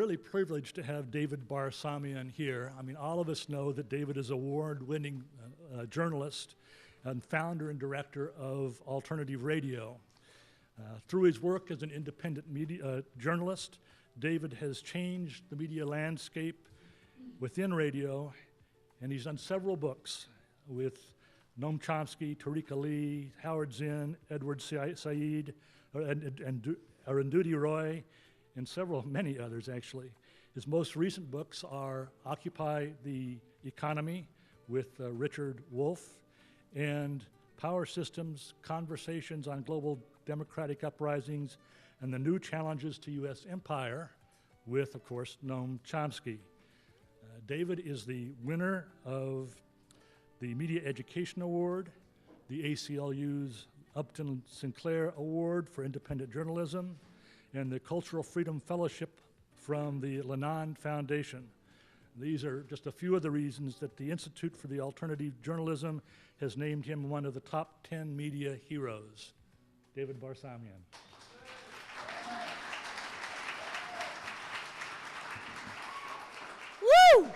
really privileged to have David Barsamian here. I mean, all of us know that David is an award-winning journalist and founder and director of Alternative Radio. Through his work as an independent media journalist, David has changed the media landscape within radio, and he's done several books with Noam Chomsky, Tariq Ali, Howard Zinn, Edward Said, and Arundhati Roy, and many others actually. His most recent books are Occupy the Economy with Richard Wolff, and Power Systems, Conversations on Global Democratic Uprisings, and the New Challenges to U.S. Empire with, of course, Noam Chomsky. David is the winner of the Media Education Award, the ACLU's Upton Sinclair Award for Independent Journalism, and the Cultural Freedom Fellowship from the Lenan Foundation. These are just a few of the reasons that the Institute for the Alternative Journalism has named him one of the top 10 media heroes. David Barsamian. Woo!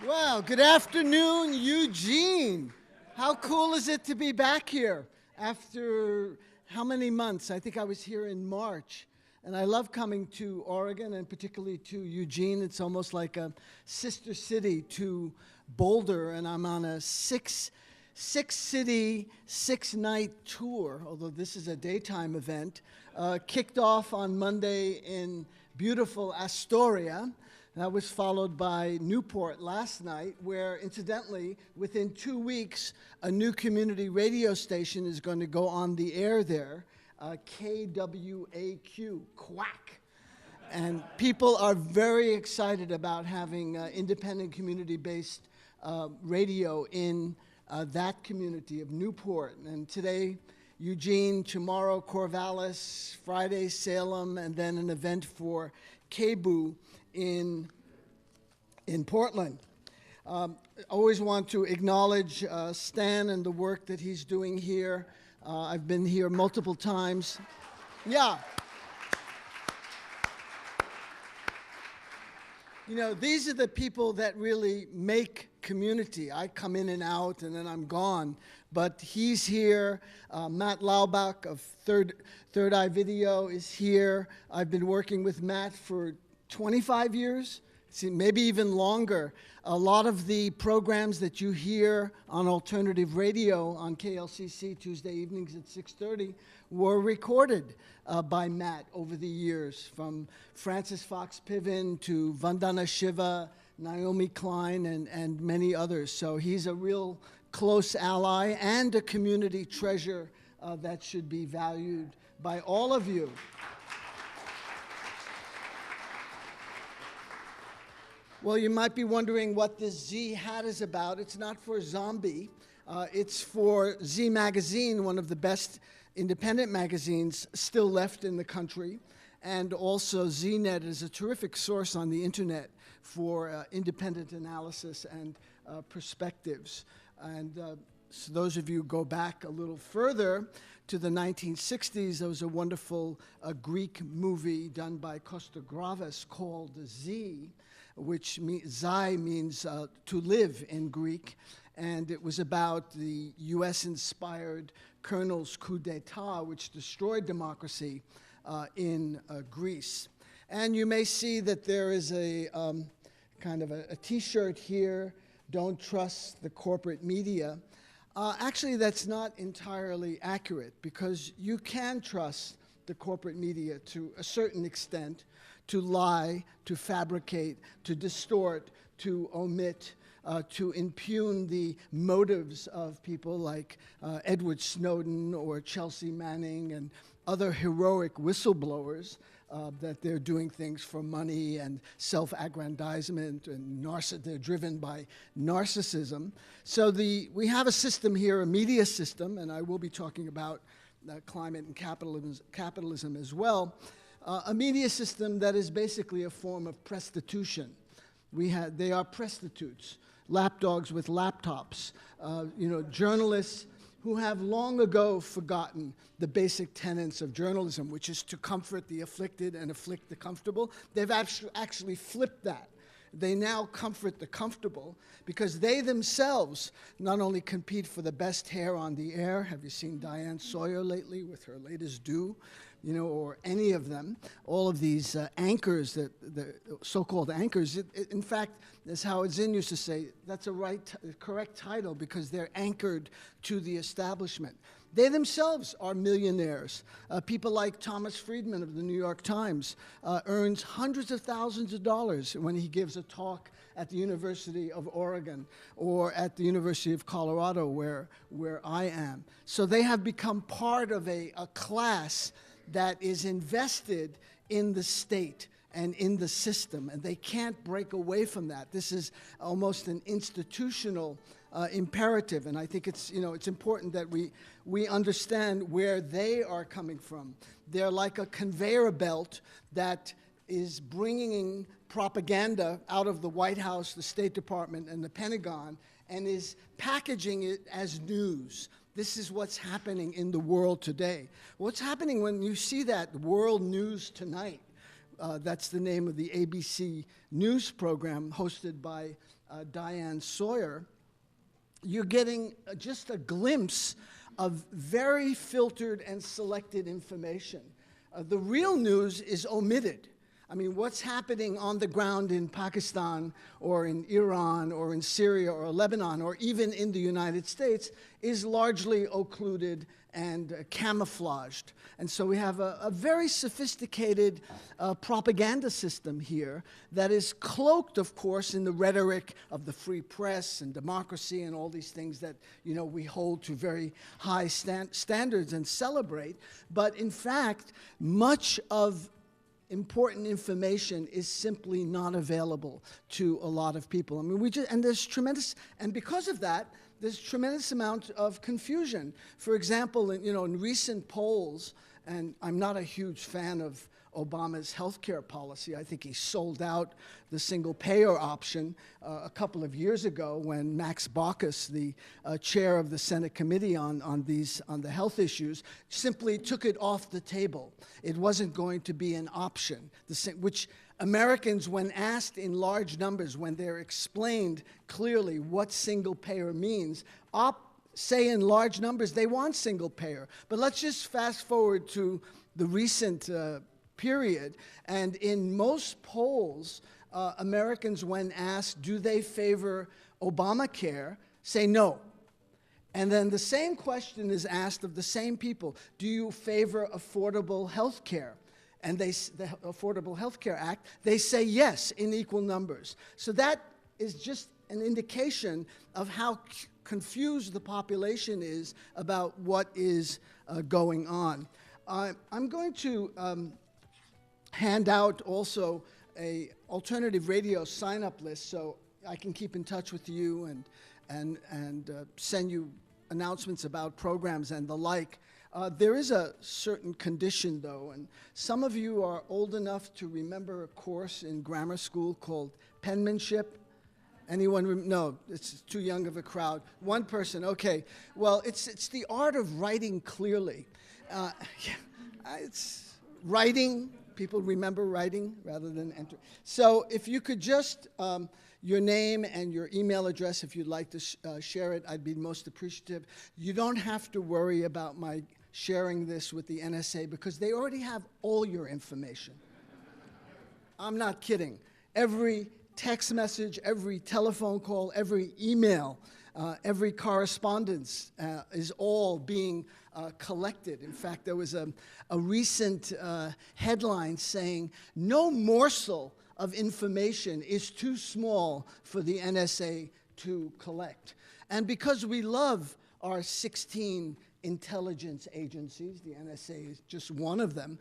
Wow, good afternoon, Eugene. How cool is it to be back here after how many months? I think I was here in March. And I love coming to Oregon and particularly to Eugene. It's almost like a sister city to Boulder, and I'm on a six-city, six-night tour, although this is a daytime event, kicked off on Monday in beautiful Astoria. That was followed by Newport last night, where, incidentally, within 2 weeks, a new community radio station is going to go on the air there, KWAQ, Quack. And people are very excited about having independent community-based radio in that community of Newport. And today, Eugene, tomorrow, Corvallis, Friday, Salem, and then an event for KBOO in Portland. Always want to acknowledge Stan and the work that he's doing here. I've been here multiple times. Yeah. You know, these are the people that really make community. I come in and out and then I'm gone. But he's here. Matt Laubach of Third Eye Video is here. I've been working with Matt for 25 years, maybe even longer. A lot of the programs that you hear on alternative radio on KLCC Tuesday evenings at 6:30 were recorded by Matt over the years, from Francis Fox Piven to Vandana Shiva, Naomi Klein, and many others. So he's a real close ally and a community treasure that should be valued by all of you. Well, you might be wondering what this Z hat is about. It's not for Zombie. It's for Z Magazine, one of the best independent magazines still left in the country. And also ZNet is a terrific source on the internet for independent analysis and perspectives. And so those of you who go back a little further to the 1960s, there was a wonderful Greek movie done by Kostogravis called Z, which Zai means to live in Greek. And it was about the US-inspired colonel's coup d'etat, which destroyed democracy in Greece. And you may see that there is a kind of a t-shirt here, "Don't trust the corporate media." Actually, that's not entirely accurate, because you can trust the corporate media to a certain extent, to lie, to fabricate, to distort, to omit, to impugn the motives of people like Edward Snowden or Chelsea Manning and other heroic whistleblowers, that they're doing things for money and self-aggrandizement, and they're driven by narcissism. So we have a system here, a media system, and I will be talking about climate and capitalism as well, a media system that is basically a form of prostitution. They are prostitutes, lapdogs with laptops, journalists who have long ago forgotten the basic tenets of journalism, which is to comfort the afflicted and afflict the comfortable. They've actually flipped that. They now comfort the comfortable because they themselves not only compete for the best hair on the air. Have you seen Diane Sawyer lately with her latest do? You know, or any of them, all of these anchors, the so-called anchors. In fact, as Howard Zinn used to say, that's a correct title because they're anchored to the establishment. They themselves are millionaires. People like Thomas Friedman of the New York Times earns hundreds of thousands of dollars when he gives a talk at the University of Oregon or at the University of Colorado, where I am. So they have become part of a class that is invested in the state and in the system, and they can't break away from that. This is almost an institutional imperative, and I think it's important that we understand where they are coming from. They're like a conveyor belt that is bringing propaganda out of the White House, the State Department, and the Pentagon, and is packaging it as news. This is what's happening in the world today. What's happening when you see that World News Tonight? That's the name of the ABC News program hosted by Diane Sawyer. You're getting just a glimpse of very filtered and selected information. The real news is omitted. I mean, what's happening on the ground in Pakistan or in Iran or in Syria or Lebanon or even in the United States is largely occluded and camouflaged. And so we have a very sophisticated propaganda system here that is cloaked, of course, in the rhetoric of the free press and democracy and all these things that, we hold to very high standards and celebrate. But in fact, much of important information is simply not available to a lot of people. I mean, and because of that, there's tremendous amount of confusion. For example, in recent polls, and I'm not a huge fan of Obama's healthcare policy. I think he sold out the single-payer option a couple of years ago when Max Baucus, the chair of the Senate Committee on the health issues, simply took it off the table. It wasn't going to be an option, which Americans, when asked in large numbers, when they're explained clearly what single-payer means, say in large numbers they want single-payer. But let's just fast forward to the recent period, and in most polls, Americans, when asked, do they favor Obamacare, say no. And then the same question is asked of the same people. Do you favor affordable health care? And the Affordable Health Care Act, they say yes in equal numbers. So that is just an indication of how confused the population is about what is going on. I'm going to hand out also a alternative radio sign-up list so I can keep in touch with you and send you announcements about programs and the like. There is a certain condition, though, and some of you are old enough to remember a course in grammar school called penmanship. Anyone? No, it's too young of a crowd. One person, okay. Well, it's the art of writing clearly. It's writing. People remember writing rather than enter. So if you could just, your name and your email address, if you'd like to share it, I'd be most appreciative. You don't have to worry about my sharing this with the NSA because they already have all your information. I'm not kidding. Every text message, every telephone call, every email, every correspondence is all being collected. In fact, there was a recent headline saying, no morsel of information is too small for the NSA to collect. And because we love our 16 intelligence agencies, the NSA is just one of them,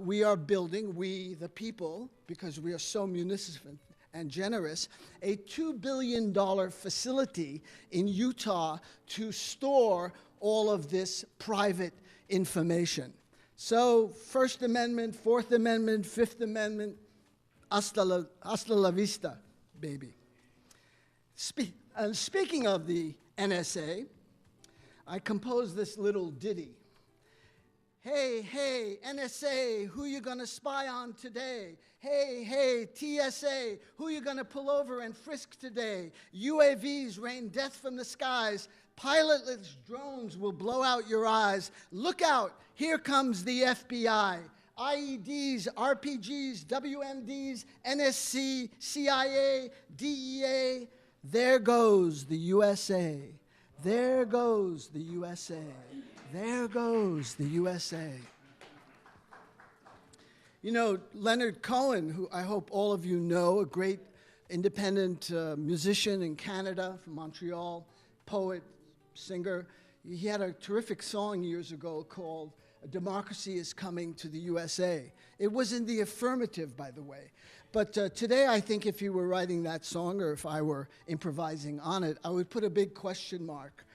we are building, we the people, because we are so munificent and generous, a $2 billion facility in Utah to store all of this private information. So First Amendment, Fourth Amendment, Fifth Amendment, hasta la vista, baby. Speaking of the NSA, I composed this little ditty. Hey, hey, NSA, who you gonna spy on today? Hey, hey, TSA, who you gonna pull over and frisk today? UAVs rain death from the skies. Pilotless drones will blow out your eyes. Look out, here comes the FBI. IEDs, RPGs, WMDs, NSC, CIA, DEA. There goes the USA. There goes the USA. There goes the USA. You know, Leonard Cohen, who I hope all of you know, a great independent musician in Canada, from Montreal, poet, singer. He had a terrific song years ago called Democracy is Coming to the USA. It was in the affirmative, by the way. But today, I think if you were writing that song, or if I were improvising on it, I would put a big question mark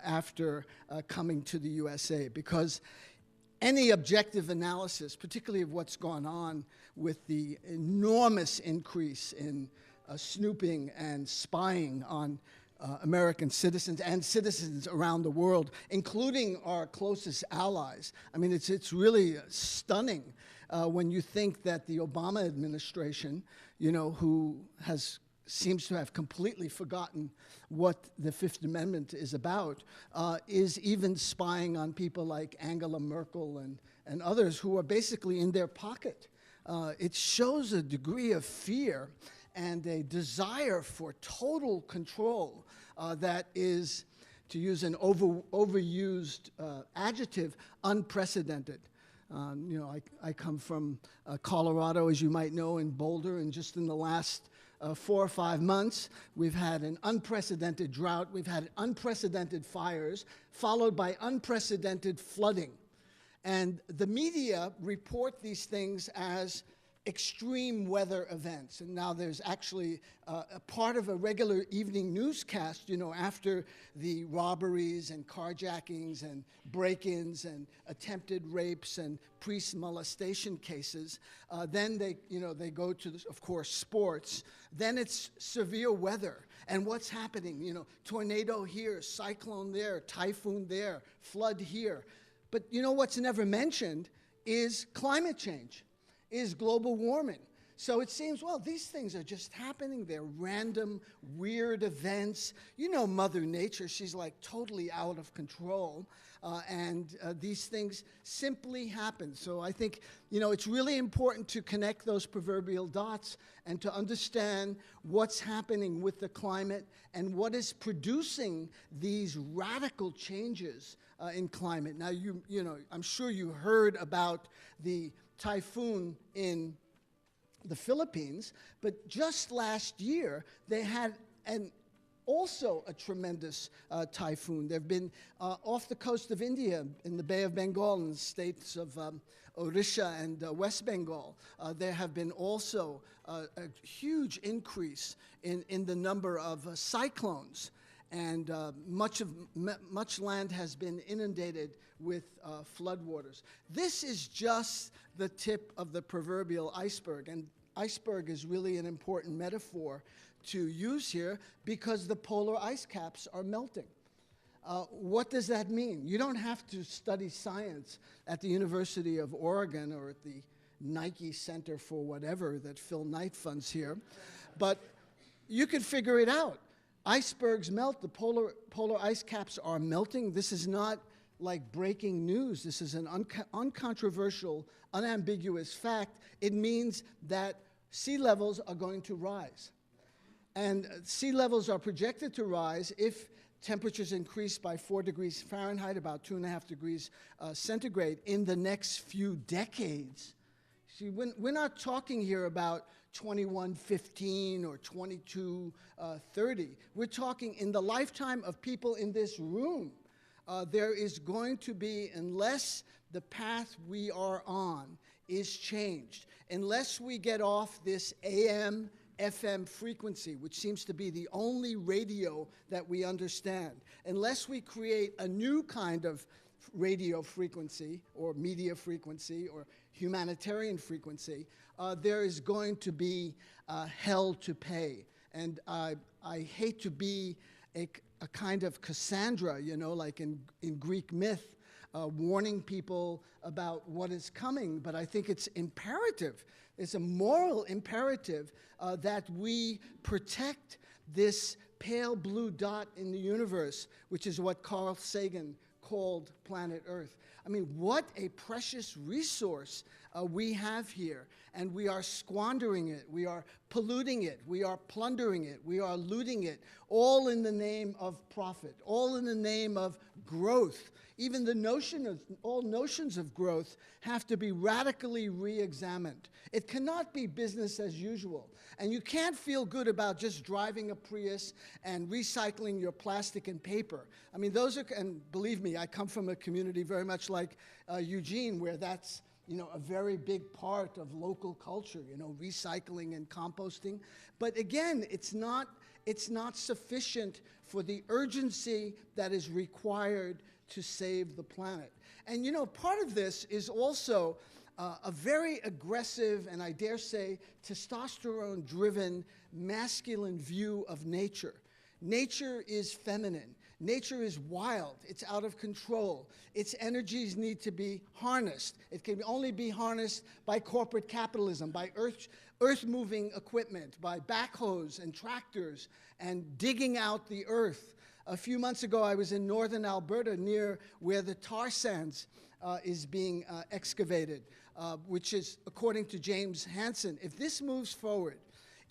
after coming to the USA, because any objective analysis, particularly of what's gone on with the enormous increase in snooping and spying on American citizens and citizens around the world, including our closest allies. I mean, it's really stunning when you think that the Obama administration, you know, who seems to have completely forgotten what the Fifth Amendment is about, is even spying on people like Angela Merkel and others who are basically in their pocket. It shows a degree of fear and a desire for total control that is, to use an overused adjective, unprecedented. You know, I come from Colorado, as you might know, in Boulder, and just in the last 4 or 5 months, we've had an unprecedented drought, we've had unprecedented fires, followed by unprecedented flooding. And the media report these things as extreme weather events. And now there's actually a part of a regular evening newscast, you know, after the robberies and carjackings and break-ins and attempted rapes and priest molestation cases. Then they go to, of course, sports. Then it's severe weather. And what's happening? You know, tornado here, cyclone there, typhoon there, flood here. But you know what's never mentioned is climate change, is global warming. So it seems, well, these things are just happening. They're random, weird events. You know Mother Nature, she's like totally out of control. And these things simply happen. So I think, you know, it's really important to connect those proverbial dots and to understand what's happening with the climate and what is producing these radical changes in climate. Now, you know, I'm sure you heard about the typhoon in the Philippines, but just last year they had also a tremendous typhoon. There have been off the coast of India, in the Bay of Bengal, in the states of Odisha and West Bengal, there have been also a huge increase in the number of cyclones. And much land has been inundated with floodwaters. This is just the tip of the proverbial iceberg, and iceberg is really an important metaphor to use here because the polar ice caps are melting. What does that mean? You don't have to study science at the University of Oregon or at the Nike Center for whatever that Phil Knight funds here, but you could figure it out. Icebergs melt, the polar ice caps are melting. This is not like breaking news. This is an uncontroversial, unambiguous fact. It means that sea levels are going to rise. And sea levels are projected to rise if temperatures increase by 4 degrees Fahrenheit, about 2.5 degrees centigrade, in the next few decades. See, we're not talking here about 2115 or 2230. We're talking in the lifetime of people in this room. There is going to be, unless the path we are on is changed, unless we get off this AM, FM frequency, which seems to be the only radio that we understand, unless we create a new kind of radio frequency or media frequency or humanitarian frequency, there is going to be hell to pay. And I hate to be a kind of Cassandra, you know, like in Greek myth, warning people about what is coming. But I think it's imperative, it's a moral imperative that we protect this pale blue dot in the universe, which is what Carl Sagan called planet Earth. I mean, what a precious resource we have here, and we are squandering it, we are polluting it, we are plundering it, we are looting it, all in the name of profit, all in the name of growth. Even all notions of growth have to be radically re-examined. It cannot be business as usual. And you can't feel good about just driving a Prius and recycling your plastic and paper. I mean, those are, and believe me, I come from a community very much like Eugene, where that's, you know, a very big part of local culture, you know, recycling and composting. But again, it's not sufficient for the urgency that is required to save the planet. And, you know, part of this is also a very aggressive, and I dare say, testosterone-driven, masculine view of nature. Nature is feminine. Nature is wild. It's out of control. Its energies need to be harnessed. It can only be harnessed by corporate capitalism, by earth-moving equipment, by backhoes and tractors, and digging out the earth. A few months ago, I was in northern Alberta, near where the tar sands is being excavated, which is, according to James Hansen, if this moves forward,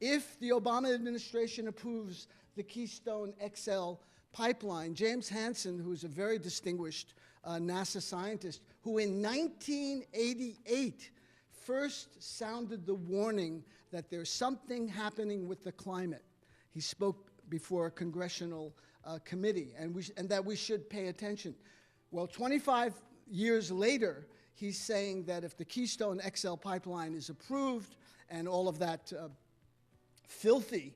if the Obama administration approves the Keystone XL pipeline, James Hansen, who's a very distinguished NASA scientist, who in 1988 first sounded the warning that there's something happening with the climate. He spoke before a congressional committee, and that we should pay attention. Well, 25 years later, he's saying that if the Keystone XL pipeline is approved and all of that filthy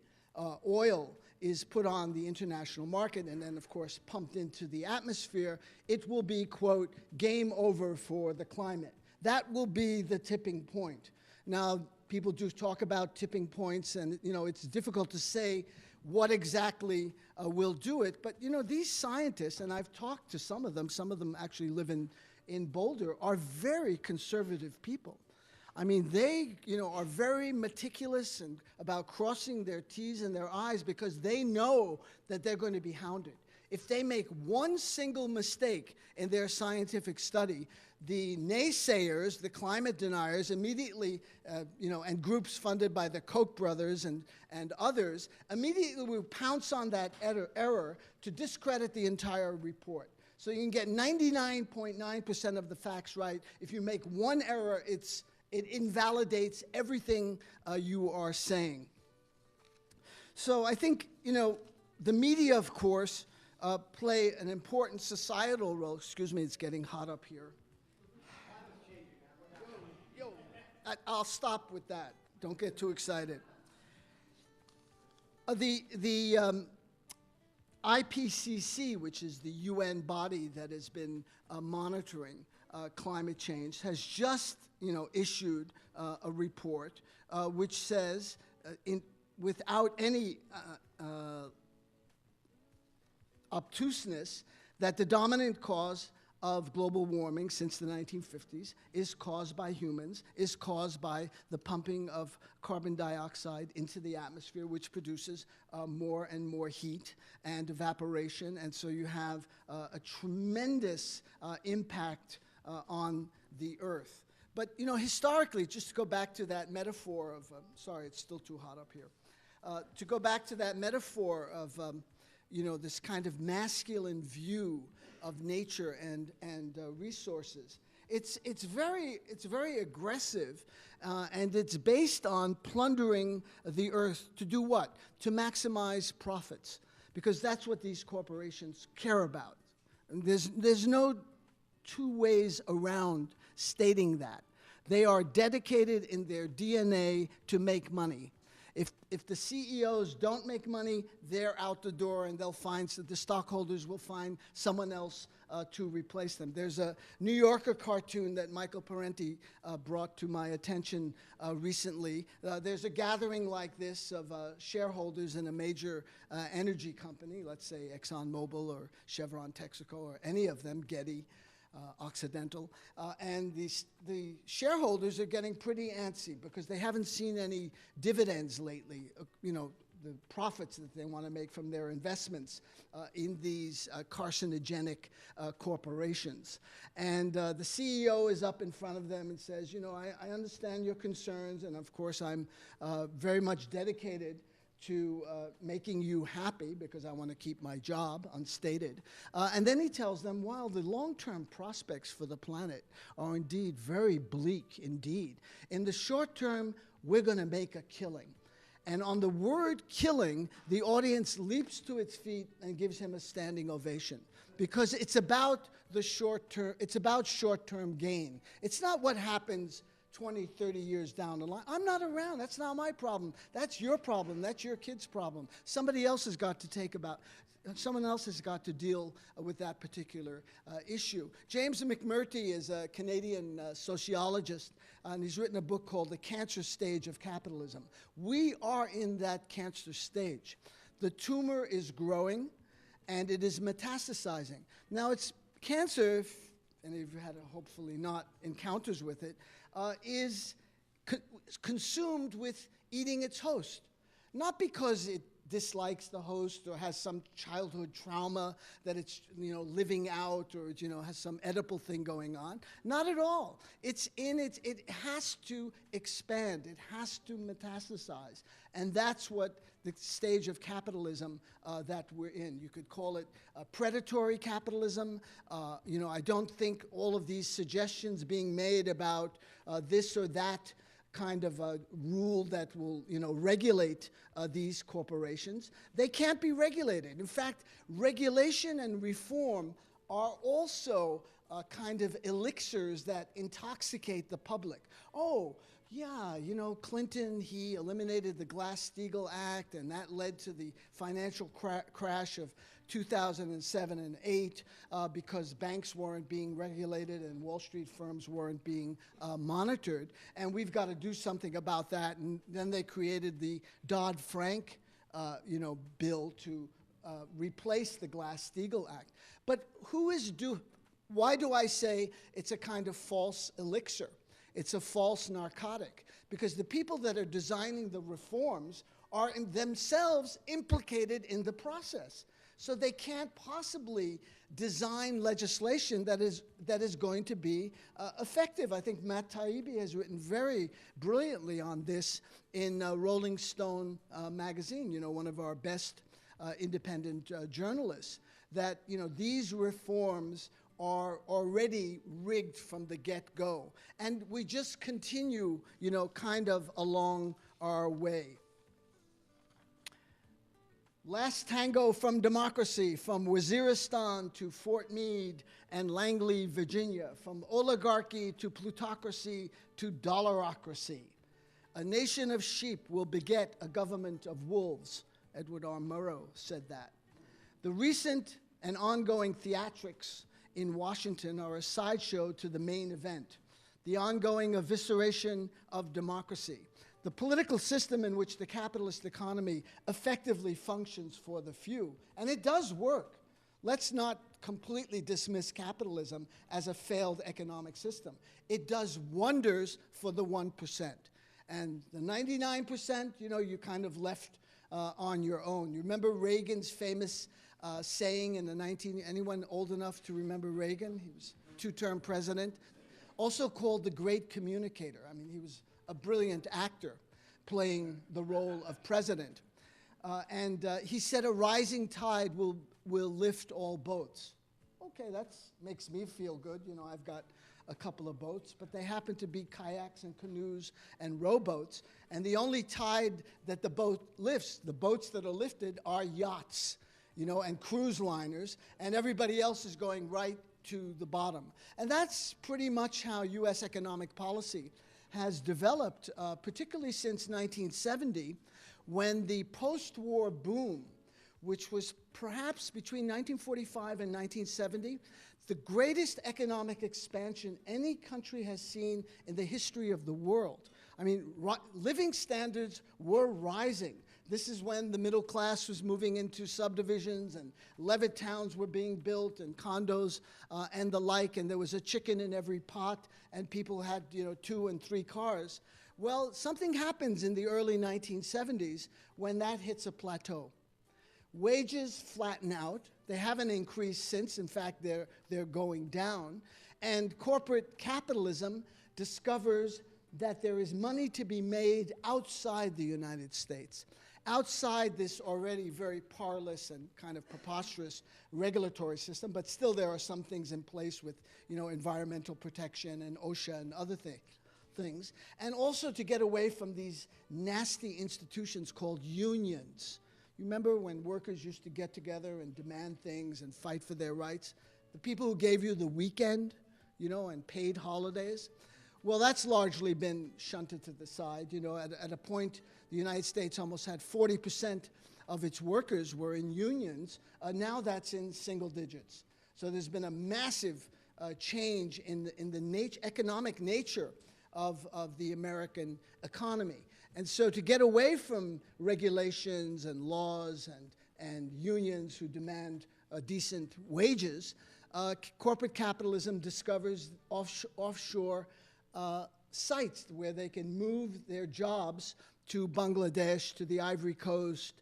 oil is put on the international market and then, of course, pumped into the atmosphere, it will be, quote, game over for the climate. That will be the tipping point. Now, people do talk about tipping points, and, you know, it's difficult to say what exactly will do it. But, you know, these scientists, and I've talked to some of them actually live in Boulder, are very conservative people. I mean, they, you know, are very meticulous and about crossing their T's and their I's because they know that they're going to be hounded. If they make one single mistake in their scientific study, the naysayers, the climate deniers, immediately, you know, and groups funded by the Koch brothers and others, immediately will pounce on that error to discredit the entire report. So you can get 99.9% of the facts right. If you make one error, it invalidates everything you are saying. So I think, you know, the media, of course, play an important societal role. Excuse me, it's getting hot up here. I'll stop with that. Don't get too excited. The IPCC, which is the UN body that has been monitoring climate change, has just, you know, issued a report which says, without any obtuseness, that the dominant cause of global warming since the 1950s is caused by humans, is caused by the pumping of carbon dioxide into the atmosphere, which produces more and more heat and evaporation. And so you have a tremendous impact on the Earth. But, you know, historically, just to go back to that metaphor of, sorry, it's still too hot up here. To go back to that metaphor of, you know, this kind of masculine view of nature and resources. It's very aggressive, and it's based on plundering the earth to do what? To maximize profits, because that's what these corporations care about. And there's no two ways around stating that. They are dedicated in their DNA to make money. If the CEOs don't make money, they're out the door, and they'll find, so the stockholders will find someone else to replace them. There's a New Yorker cartoon that Michael Parenti brought to my attention recently. There's a gathering like this of shareholders in a major energy company, let's say ExxonMobil or Chevron Texaco or any of them, Getty, Occidental, and the shareholders are getting pretty antsy because they haven't seen any dividends lately, the profits that they want to make from their investments in these carcinogenic corporations. And the CEO is up in front of them and says, I understand your concerns, and of course I'm very much dedicated to making you happy because I want to keep my job, unstated. And then he tells them, while the long-term prospects for the planet are indeed very bleak indeed, in the short term, we're going to make a killing. And on the word killing, the audience leaps to its feet and gives him a standing ovation because it's about the short term, it's about short-term gain. It's not what happens 20, 30 years down the line. I'm not around. That's not my problem. That's your problem. That's your kid's problem. Somebody else has got to someone else has got to deal with that particular issue. James McMurtry is a Canadian sociologist, and he's written a book called The Cancer Stage of Capitalism. We are in that cancer stage. The tumor is growing, and it is metastasizing. Now, it's cancer, if any of you had hopefully not encounters with it, is consumed with eating its host. Not because it dislikes the host or has some childhood trauma that it's living out or has some Oedipal thing going on. Not at all. It has to expand. It has to metastasize. And that's what the stage of capitalism that we're in. You could call it predatory capitalism. I don't think all of these suggestions being made about this or that kind of a rule that will, regulate these corporations. They can't be regulated. In fact, regulation and reform are also kind of elixirs that intoxicate the public. Oh, yeah, Clinton, he eliminated the Glass-Steagall Act, and that led to the financial crash of 2007 and 8 because banks weren't being regulated and Wall Street firms weren't being monitored. And we've got to do something about that. And then they created the Dodd-Frank, bill to replace the Glass-Steagall Act. But why do I say it's a kind of false elixir? It's a false narcotic, because the people that are designing the reforms are themselves implicated in the process. So they can't possibly design legislation that is going to be effective. I think Matt Taibbi has written very brilliantly on this in Rolling Stone magazine, one of our best independent journalists, that these reforms are already rigged from the get-go. And we just continue, kind of along our way. Last tango from democracy, from Waziristan to Fort Meade and Langley, Virginia, from oligarchy to plutocracy to dollarocracy. A nation of sheep will beget a government of wolves. Edward R. Murrow said that. The recent and ongoing theatrics in Washington are a sideshow to the main event, the ongoing evisceration of democracy, the political system in which the capitalist economy effectively functions for the few. And it does work. Let's not completely dismiss capitalism as a failed economic system. It does wonders for the 1%. And the 99%, you kind of left on your own. You remember Reagan's famous saying in the anyone old enough to remember Reagan? He was two-term president, also called the great communicator. I mean, he was a brilliant actor playing the role of president. And he said a rising tide will lift all boats. Okay, that makes me feel good. I've got a couple of boats, but they happen to be kayaks and canoes and rowboats. And the only tide that the boat lifts, the boats that are lifted, are yachts, and cruise liners, and everybody else is going right to the bottom. And that's pretty much how U.S. economic policy has developed, particularly since 1970, when the post-war boom, which was perhaps between 1945 and 1970, the greatest economic expansion any country has seen in the history of the world. I mean, living standards were rising. This is when the middle class was moving into subdivisions and Levitt towns were being built and condos and the like, and there was a chicken in every pot and people had 2 and 3 cars. Well, something happens in the early 1970s when that hits a plateau. Wages flatten out. They haven't increased since. In fact, they're going down. And corporate capitalism discovers that there is money to be made outside the United States, outside this already very parlous and kind of preposterous regulatory system, but still there are some things in place with environmental protection and OSHA and other things. And also to get away from these nasty institutions called unions. You remember when workers used to get together and demand things and fight for their rights? The people who gave you the weekend, and paid holidays? Well, that's largely been shunted to the side. At a point, the United States almost had 40% of its workers were in unions. Now that's in single digits. So there's been a massive change in the economic nature of the American economy. And so to get away from regulations and laws and unions who demand decent wages, corporate capitalism discovers offshore sites where they can move their jobs to Bangladesh, to the Ivory Coast,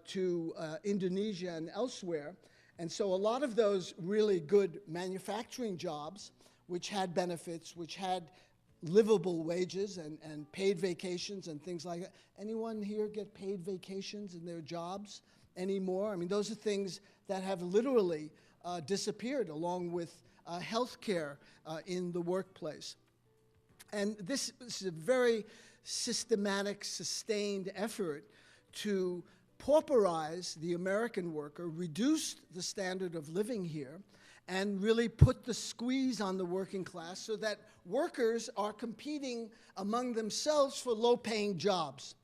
to Indonesia and elsewhere. And so a lot of those really good manufacturing jobs, which had benefits, which had livable wages and paid vacations and things like that. Anyone here get paid vacations in their jobs anymore? I mean, those are things that have literally disappeared along with health care in the workplace. And this is a very systematic, sustained effort to pauperize the American worker, reduce the standard of living here, and really put the squeeze on the working class so that workers are competing among themselves for low-paying jobs.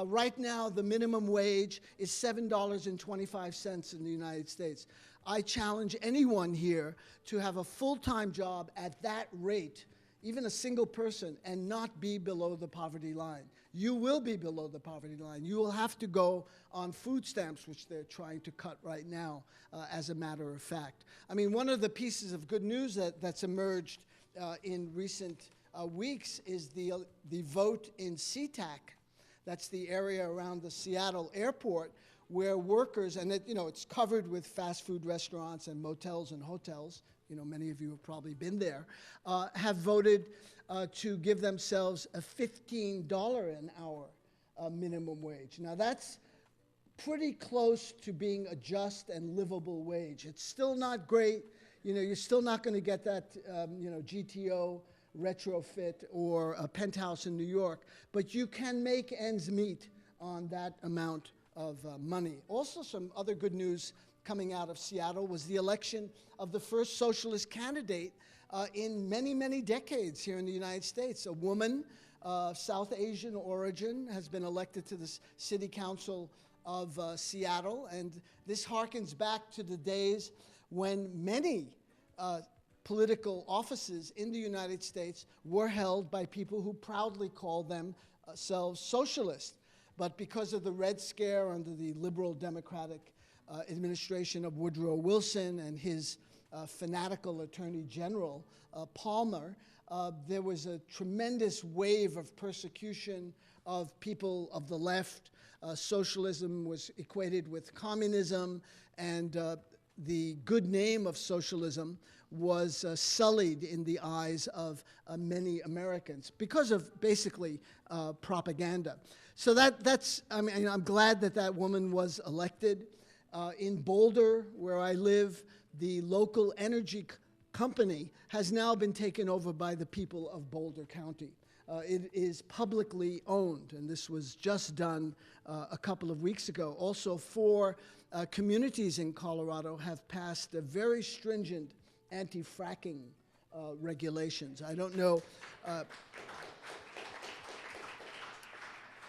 Right now, the minimum wage is $7.25 in the United States. I challenge anyone here to have a full-time job at that rate, even a single person, and not be below the poverty line. You will be below the poverty line. You will have to go on food stamps, which they're trying to cut right now, as a matter of fact. I mean, one of the pieces of good news that's emerged in recent weeks is the vote in SeaTac. That's the area around the Seattle airport where workers, and it's covered with fast food restaurants and motels and hotels, many of you have probably been there, have voted to give themselves a $15 an hour minimum wage. Now that's pretty close to being a just and livable wage. It's still not great. You're still not going to get that GTO retrofit or a penthouse in New York, but you can make ends meet on that amount of money. Also, some other good news coming out of Seattle was the election of the first socialist candidate in many, many decades here in the United States. A woman of South Asian origin has been elected to the city council of Seattle, and this harkens back to the days when many political offices in the United States were held by people who proudly called themselves socialist. But because of the Red Scare under the liberal democratic administration of Woodrow Wilson and his fanatical Attorney General, Palmer, there was a tremendous wave of persecution of people of the left. Socialism was equated with communism, and the good name of socialism was sullied in the eyes of many Americans because of basically propaganda. So I'm glad that woman was elected. In Boulder, where I live, the local energy company has now been taken over by the people of Boulder County. It is publicly owned, and this was just done a couple of weeks ago. Also, 4 communities in Colorado have passed a very stringent anti-fracking regulations. I don't know.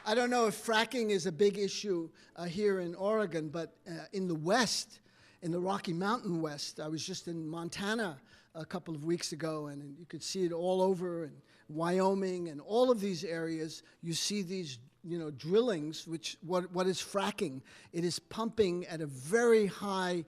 I don't know if fracking is a big issue here in Oregon, but in the West, in the Rocky Mountain West, I was just in Montana a couple of weeks ago, and you could see it all over in Wyoming and all of these areas. You see these, drillings, which what is fracking? It is pumping at a very high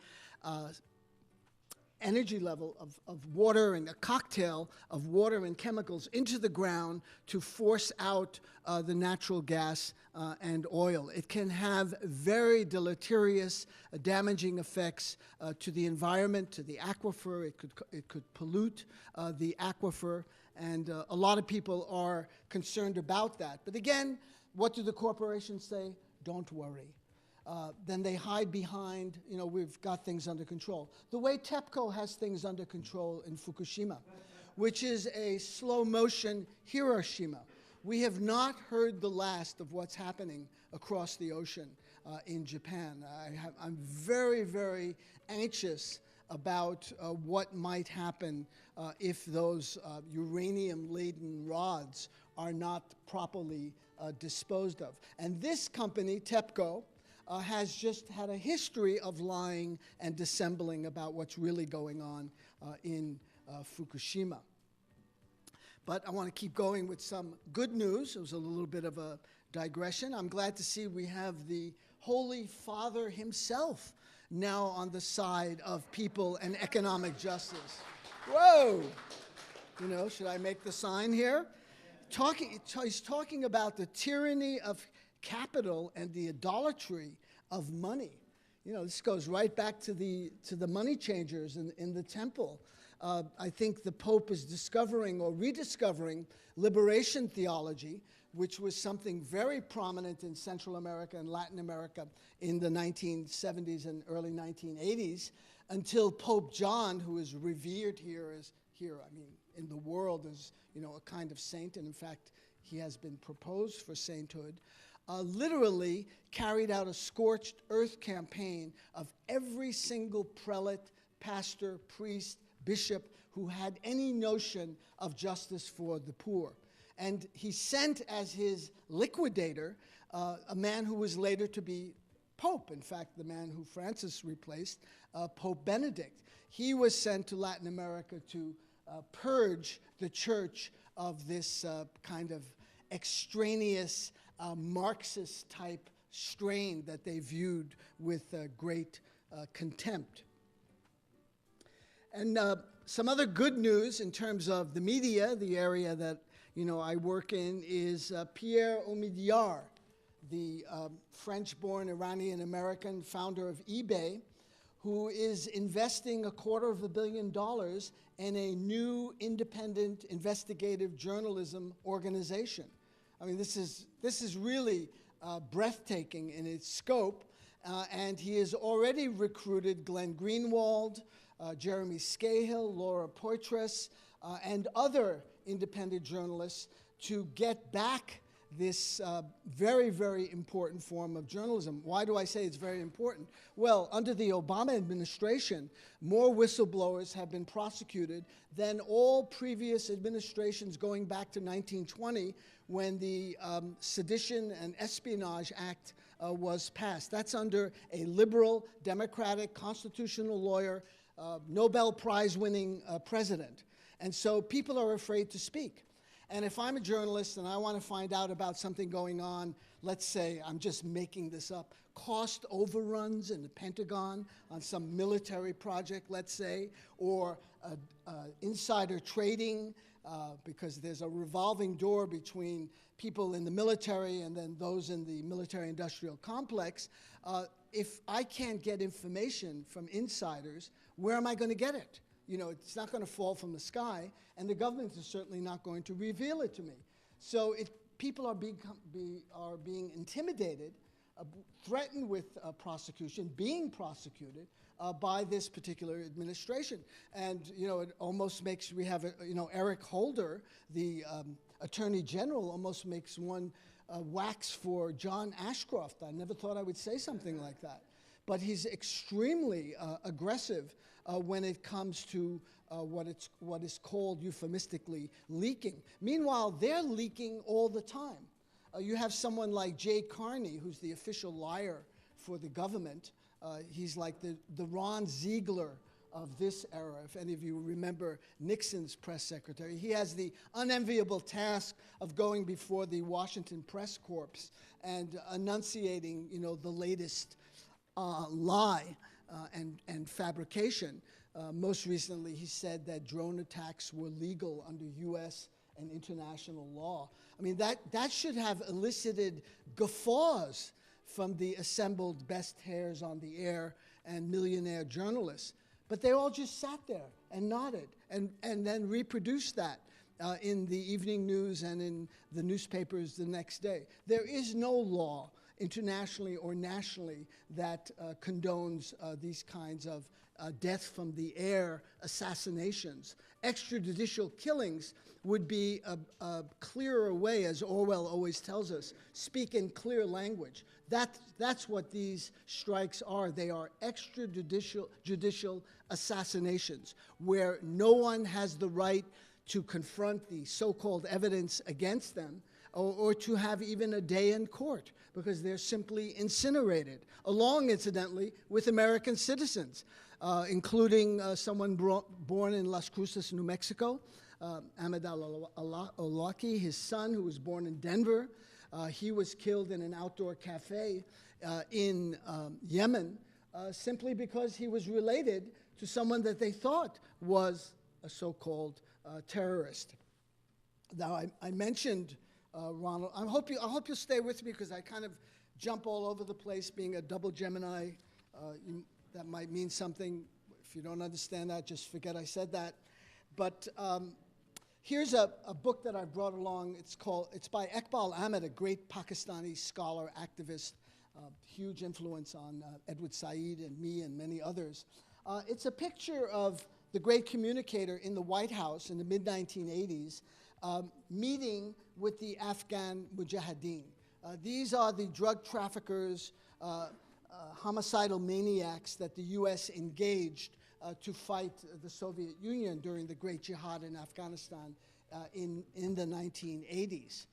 energy level of water, and a cocktail of water and chemicals into the ground to force out the natural gas and oil. It can have very deleterious, damaging effects to the environment, to the aquifer. It could pollute the aquifer, and a lot of people are concerned about that. But again, what do the corporations say? Don't worry. Then they hide behind, we've got things under control. The way TEPCO has things under control in Fukushima, which is a slow-motion Hiroshima. We have not heard the last of what's happening across the ocean in Japan. I'm very, very anxious about what might happen if those uranium-laden rods are not properly disposed of. And this company, TEPCO, has just had a history of lying and dissembling about what's really going on in Fukushima. But I want to keep going with some good news. It was a little bit of a digression. I'm glad to see we have the Holy Father himself now on the side of people and economic justice. Whoa! Should I make the sign here? He's talking about the tyranny of capital and the idolatry of money. This goes right back to the money changers in the temple. I think the Pope is discovering or rediscovering liberation theology, which was something very prominent in Central America and Latin America in the 1970s and early 1980s, until Pope John, who is revered in the world as a kind of saint, and in fact he has been proposed for sainthood, literally carried out a scorched earth campaign of every single prelate, pastor, priest, bishop who had any notion of justice for the poor. And he sent as his liquidator a man who was later to be Pope, in fact, the man who Francis replaced, Pope Benedict. He was sent to Latin America to purge the church of this kind of extraneous Marxist-type strain that they viewed with great contempt. And some other good news in terms of the media, the area that I work in, is Pierre Omidyar, the French-born Iranian-American founder of eBay, who is investing $250 million in a new independent investigative journalism organization. I mean, this is really breathtaking in its scope, and he has already recruited Glenn Greenwald, Jeremy Scahill, Laura Poitras, and other independent journalists to get back this very, very important form of journalism. Why do I say it's very important? Well, under the Obama administration, more whistleblowers have been prosecuted than all previous administrations going back to 1920, when the Sedition and Espionage Act was passed. That's under a liberal, democratic, constitutional lawyer, Nobel Prize-winning president. And so people are afraid to speak. And if I'm a journalist and I want to find out about something going on, let's say, I'm just making this up, cost overruns in the Pentagon on some military project, let's say, or insider trading, because there's a revolving door between people in the military and then those in the military-industrial complex. If I can't get information from insiders, where am I going to get it? It's not going to fall from the sky, and the government is certainly not going to reveal it to me. So people are being intimidated, threatened with prosecution, being prosecuted by this particular administration. And, it almost makes, we have, Eric Holder, the Attorney General, almost makes one wax for John Ashcroft. I never thought I would say something like that. But he's extremely aggressive when it comes to what is called euphemistically leaking. Meanwhile, they're leaking all the time. You have someone like Jay Carney, who's the official liar for the government. He's like the Ron Ziegler of this era. If any of you remember Nixon's press secretary, he has the unenviable task of going before the Washington Press Corps and enunciating, the latest lie and fabrication. Most recently, he said that drone attacks were legal under U.S. and international law. I mean, that should have elicited guffaws from the assembled best hairs on the air and millionaire journalists. But they all just sat there and nodded and then reproduced that in the evening news and in the newspapers the next day. There is no law, internationally or nationally, that condones these kinds of death from the air assassinations. Extrajudicial killings would be a clearer way, as Orwell always tells us, speak in clear language. That's what these strikes are. They are extrajudicial assassinations, where no one has the right to confront the so-called evidence against them, or to have even a day in court, because they're simply incinerated, along, incidentally, with American citizens, including someone born in Las Cruces, New Mexico, Ahmed al-Awlaki, his son, who was born in Denver. He was killed in an outdoor cafe in Yemen, simply because he was related to someone that they thought was a so-called terrorist. Now, I mentioned Ronald. I hope you'll stay with me, because I kind of jump all over the place. Being a double Gemini, that might mean something. If you don't understand that, just forget I said that. But here's a book that I brought along. It's by Iqbal Ahmed, a great Pakistani scholar, activist, huge influence on Edward Said and me and many others. It's a picture of the great communicator in the White House in the mid-1980s, meeting with the Afghan mujahideen. These are the drug traffickers, homicidal maniacs that the U.S. engaged to fight the Soviet Union during the Great Jihad in Afghanistan in the 1980s.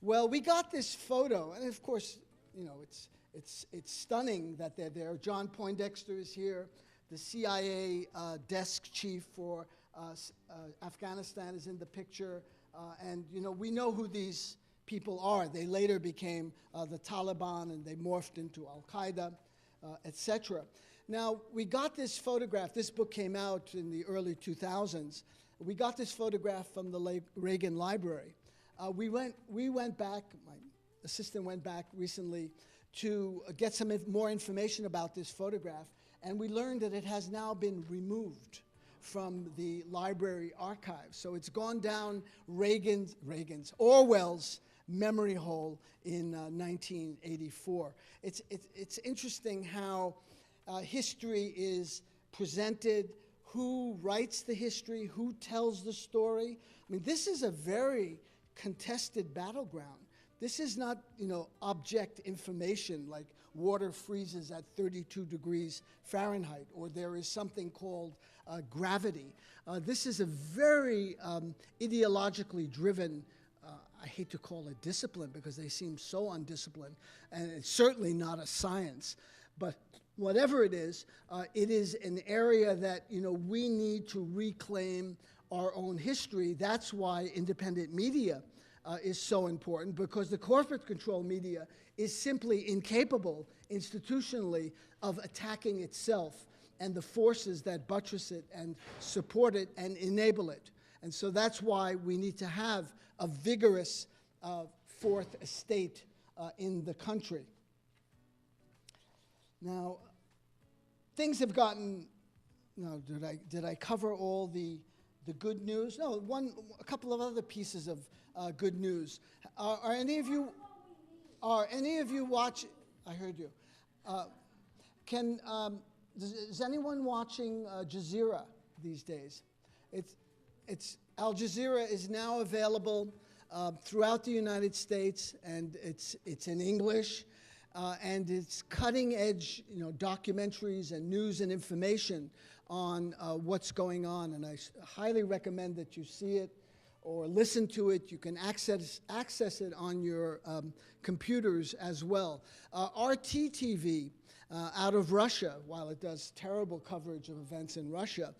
Well, we got this photo, and of course, it's stunning that they're there. John Poindexter is here. The CIA desk chief for Afghanistan is in the picture. And we know who these people are. They later became the Taliban, and they morphed into Al-Qaeda, etc. Now, we got this photograph. This book came out in the early 2000s. We got this photograph from the Reagan Library. We went back, my assistant went back recently to get some more information about this photograph, and we learned that it has now been removed from the library archive. So it's gone down Orwell's memory hole in 1984. It's interesting how history is presented, who writes the history, who tells the story. I mean, this is a very contested battleground. This is not, object information like water freezes at 32 degrees Fahrenheit, or there is something called gravity. This is a very ideologically driven, I hate to call it discipline because they seem so undisciplined, and it's certainly not a science, but whatever it is an area that, we need to reclaim our own history. That's why independent media is so important, because the corporate controlled media is simply incapable institutionally of attacking itself and the forces that buttress it and support it and enable it. And so that's why we need to have a vigorous fourth estate in the country. Now, things have gotten, did I cover all the good news? No, a couple of other pieces of good news. Are any of you watch? I heard you. Is anyone watching Jazeera these days? It's Al Jazeera is now available throughout the United States, and it's in English, and it's cutting-edge, documentaries and news and information on what's going on, and I highly recommend that you see it. or listen to it. You can access it on your computers as well. RT TV out of Russia, while it does terrible coverage of events in Russia,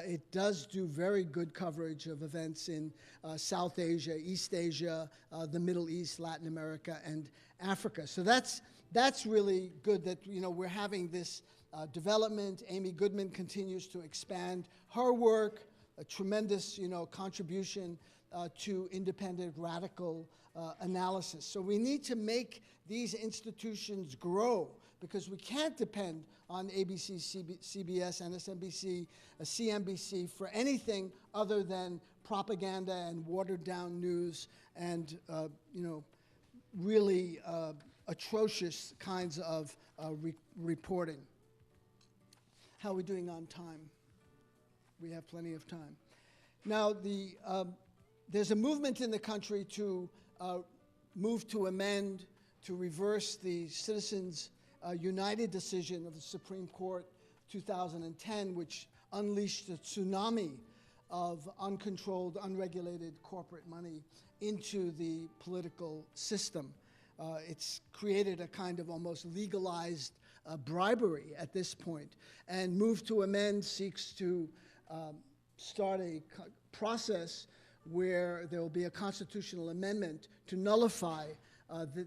it does do very good coverage of events in South Asia, East Asia, the Middle East, Latin America, and Africa. So that's really good that, you know, we're having this development. Amy Goodman continues to expand her work, a tremendous, you know, contribution to independent radical analysis. So we need to make these institutions grow, because we can't depend on ABC, CBS, MSNBC, CNBC for anything other than propaganda and watered down news and, you know, really atrocious kinds of reporting. How are we doing on time? We have plenty of time. Now, there's a movement in the country to move to amend, to reverse the Citizens United decision of the Supreme Court 2010, which unleashed a tsunami of uncontrolled, unregulated corporate money into the political system. It's created a kind of almost legalized bribery at this point. And Move to Amend seeks to start a process where there will be a constitutional amendment to nullify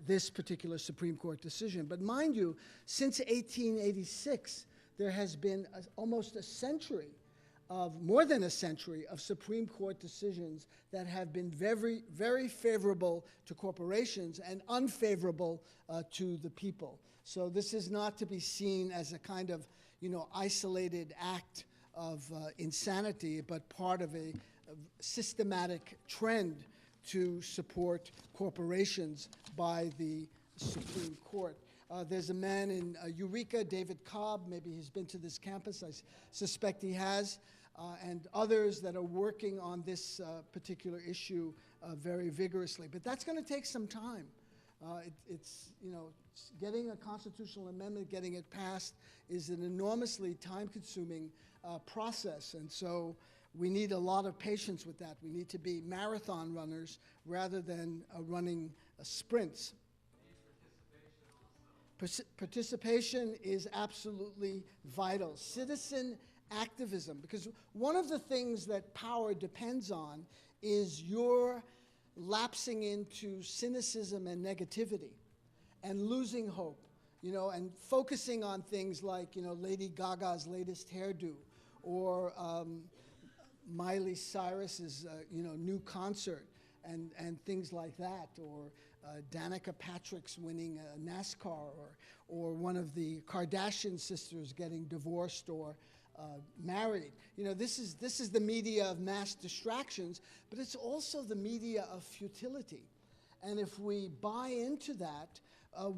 this particular Supreme Court decision. But mind you, since 1886, there has been almost a century more than a century of Supreme Court decisions that have been very, very favorable to corporations and unfavorable to the people. So this is not to be seen as a kind of, you know, isolated act of insanity, but part of a systematic trend to support corporations by the Supreme Court. There's a man in Eureka, David Cobb. Maybe he's been to this campus. I suspect he has. And others that are working on this particular issue very vigorously. But that's going to take some time. It's, you know, getting a constitutional amendment, getting it passed is an enormously time-consuming process. And so we need a lot of patience with that. We need to be marathon runners rather than running sprints. Participation is absolutely vital. Citizen activism, because one of the things that power depends on is your lapsing into cynicism and negativity and losing hope, you know, and focusing on things like, you know, Lady Gaga's latest hairdo or Miley Cyrus's, you know, new concert and things like that, or Danica Patrick's winning NASCAR, or one of the Kardashian sisters getting divorced or married. You know, this is the media of mass distractions, but it's also the media of futility. And if we buy into that,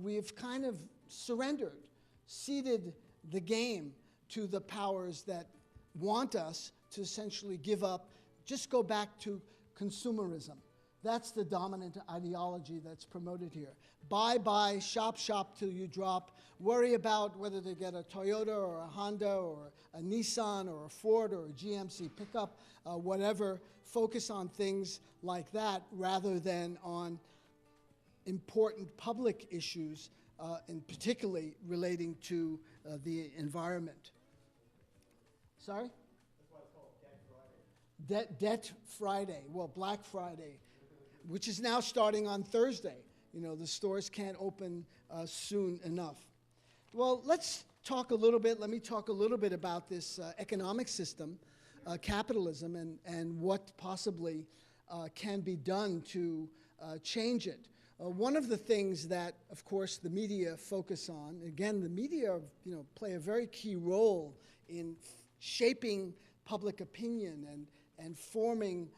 we've kind of surrendered, ceded the game to the powers that want us to essentially give up, just go back to consumerism. That's the dominant ideology that's promoted here. Buy, shop till you drop. Worry about whether they get a Toyota or a Honda or a Nissan or a Ford or a GMC pickup, whatever. Focus on things like that rather than on important public issues, and particularly relating to the environment. Sorry? That's why it's called Debt Friday. Debt Friday, well, Black Friday, which is now starting on Thursday. You know, the stores can't open soon enough. Well, let's talk a little bit, let me talk a little bit about this economic system, capitalism, and what possibly can be done to change it. One of the things that, of course, the media focus on, again, the media, you know, play a very key role in shaping public opinion and forming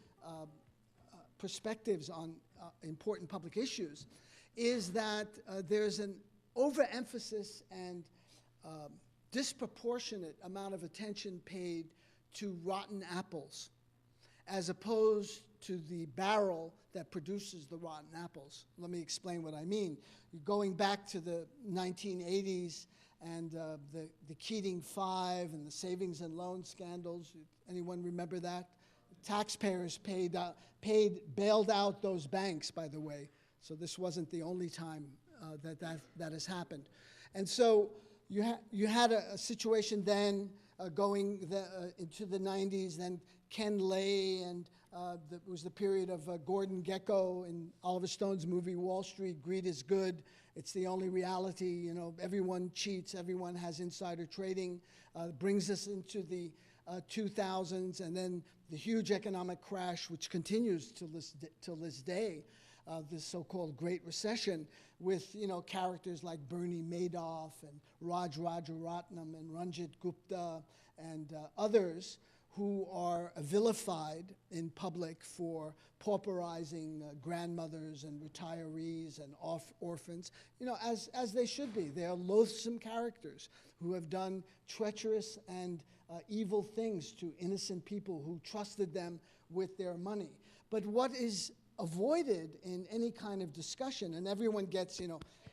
perspectives on important public issues, is that there's an overemphasis and disproportionate amount of attention paid to rotten apples, as opposed to the barrel that produces the rotten apples. Let me explain what I mean. Going back to the 1980s and the Keating Five and the savings and loan scandals, anyone remember that? taxpayers bailed out those banks, by the way. So this wasn't the only time that has happened. And so you had a situation then going into the 90s, then Ken Lay, and it was the period of Gordon Gekko in Oliver Stone's movie Wall Street, Greed is Good. It's the only reality. You know, everyone cheats, everyone has insider trading. Brings us into the 2000s, and then the huge economic crash, which continues till this day, this so-called Great Recession, with characters like Bernie Madoff and Raj Rajaratnam and Ranjit Gupta and others who are vilified in public for pauperizing grandmothers and retirees and orphans, as they should be. They are loathsome characters who have done treacherous and evil things to innocent people who trusted them with their money. But what is avoided in any kind of discussion, and everyone gets,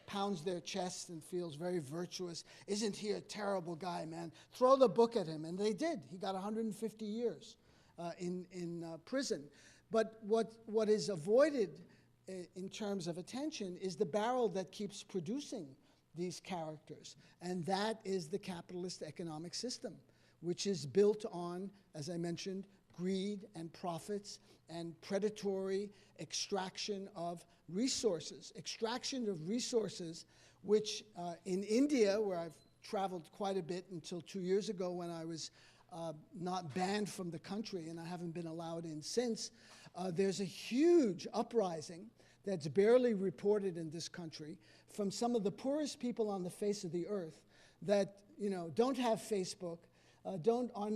pounds their chest and feels very virtuous. Isn't he a terrible guy, man? Throw the book at him. And they did. He got 150 years in prison. But what is avoided in terms of attention is the barrel that keeps producing these characters. And that is the capitalist economic system, which is built on, as I mentioned, greed and profits and predatory extraction of resources. Extraction of resources, which in India, where I've traveled quite a bit until 2 years ago when I was not banned from the country, and I haven't been allowed in since, there's a huge uprising that's barely reported in this country from some of the poorest people on the face of the earth that don't have Facebook, are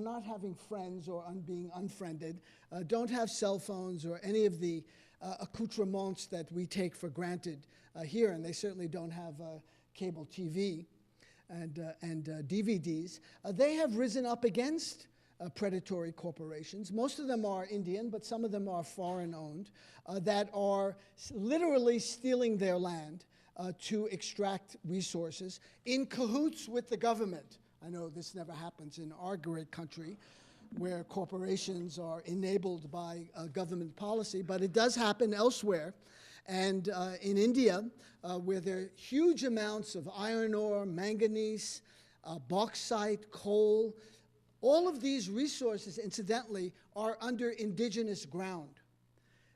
not having friends or being unfriended, don't have cell phones or any of the accoutrements that we take for granted here, and they certainly don't have cable TV and DVDs. They have risen up against predatory corporations. Most of them are Indian, but some of them are foreign-owned, that are literally stealing their land to extract resources in cahoots with the government. I know this never happens in our great country, where corporations are enabled by government policy, but it does happen elsewhere. And in India, where there are huge amounts of iron ore, manganese, bauxite, coal, all of these resources, incidentally, are under indigenous ground.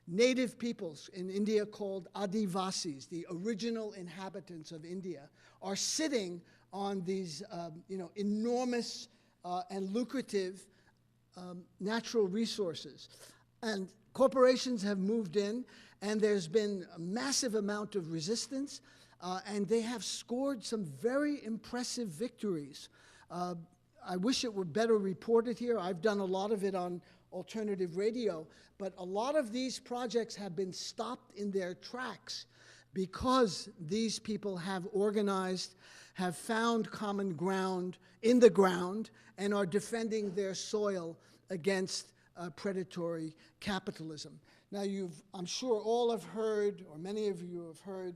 Native peoples in India called Adivasis, the original inhabitants of India, are sitting on these enormous and lucrative natural resources. And corporations have moved in, and there's been a massive amount of resistance, and they have scored some very impressive victories. I wish it were better reported here. I've done a lot of it on alternative radio, but a lot of these projects have been stopped in their tracks because these people have organized, have found common ground in the ground, and are defending their soil against predatory capitalism. Now, I'm sure all have heard, or many of you have heard,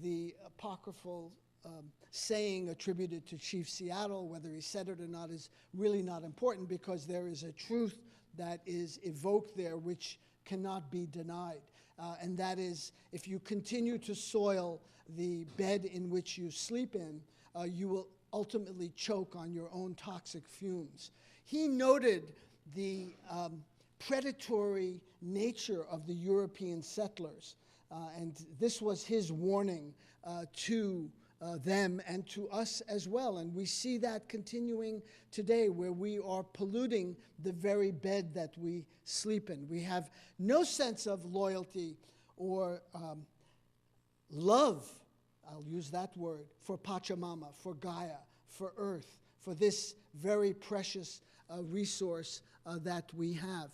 the apocryphal saying attributed to Chief Seattle. Whether he said it or not is really not important, because there is a truth that is evoked there which cannot be denied. And that is, if you continue to soil the bed in which you sleep in, you will ultimately choke on your own toxic fumes. He noted the predatory nature of the European settlers, and this was his warning to them and to us as well. And we see that continuing today, where we are polluting the very bed that we sleep in. We have no sense of loyalty or love, I'll use that word, for Pachamama, for Gaia, for Earth, for this very precious resource that we have.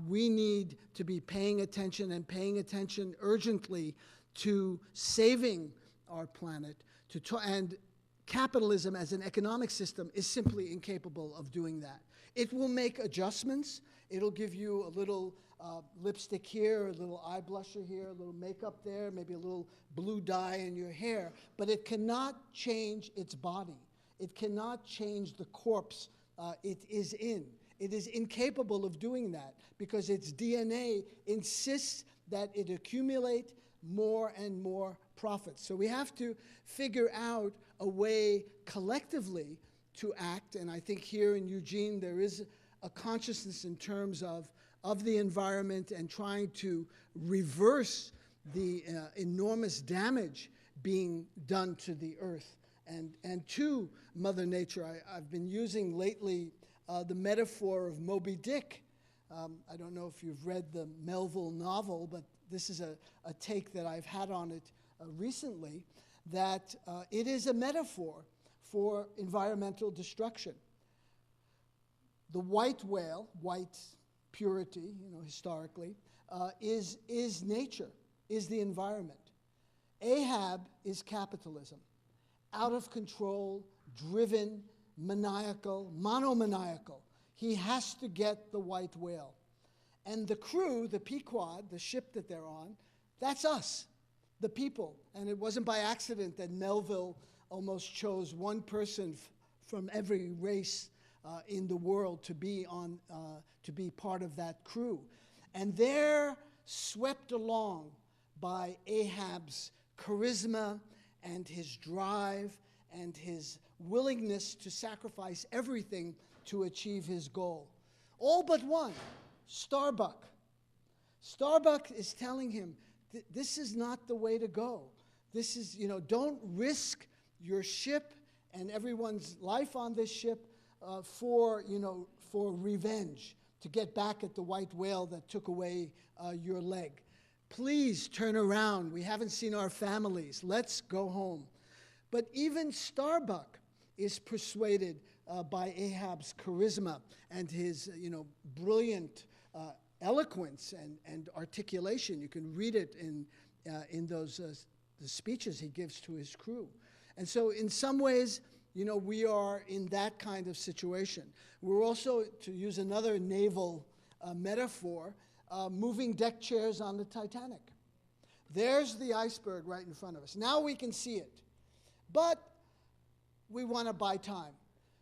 We need to be paying attention, and paying attention urgently, to saving our planet. And capitalism as an economic system is simply incapable of doing that. It will make adjustments. It'll give you a little lipstick here, a little eye blusher here, a little makeup there, maybe a little blue dye in your hair, but it cannot change its body. It cannot change the corpse it is in. It is incapable of doing that because its DNA insists that it accumulate more and more profits. So we have to figure out a way collectively to act, and I think here in Eugene there is a consciousness in terms of the environment and trying to reverse the enormous damage being done to the earth and to Mother Nature. I've been using lately the metaphor of Moby Dick. I don't know if you've read the Melville novel, but this is a take that I've had on it recently, that it is a metaphor for environmental destruction. The white whale, white purity, historically, is nature, is the environment. Ahab is capitalism, out of control, driven, maniacal, monomaniacal. He has to get the white whale. And the crew, the Pequod, the ship that they're on, that's us, the people. And it wasn't by accident that Melville almost chose one person from every race in the world to be part of that crew. And they're swept along by Ahab's charisma and his drive and his willingness to sacrifice everything to achieve his goal. All but one, Starbuck. Starbuck is telling him, this is not the way to go. This is, don't risk your ship and everyone's life on this ship for revenge, to get back at the white whale that took away your leg. Please turn around. We haven't seen our families. Let's go home. But even Starbuck is persuaded by Ahab's charisma and his, brilliant eloquence and articulation. You can read it in those the speeches he gives to his crew. And so in some ways, we are in that kind of situation. We're also, to use another naval metaphor, moving deck chairs on the Titanic. There's the iceberg right in front of us. Now we can see it. But we want to buy time.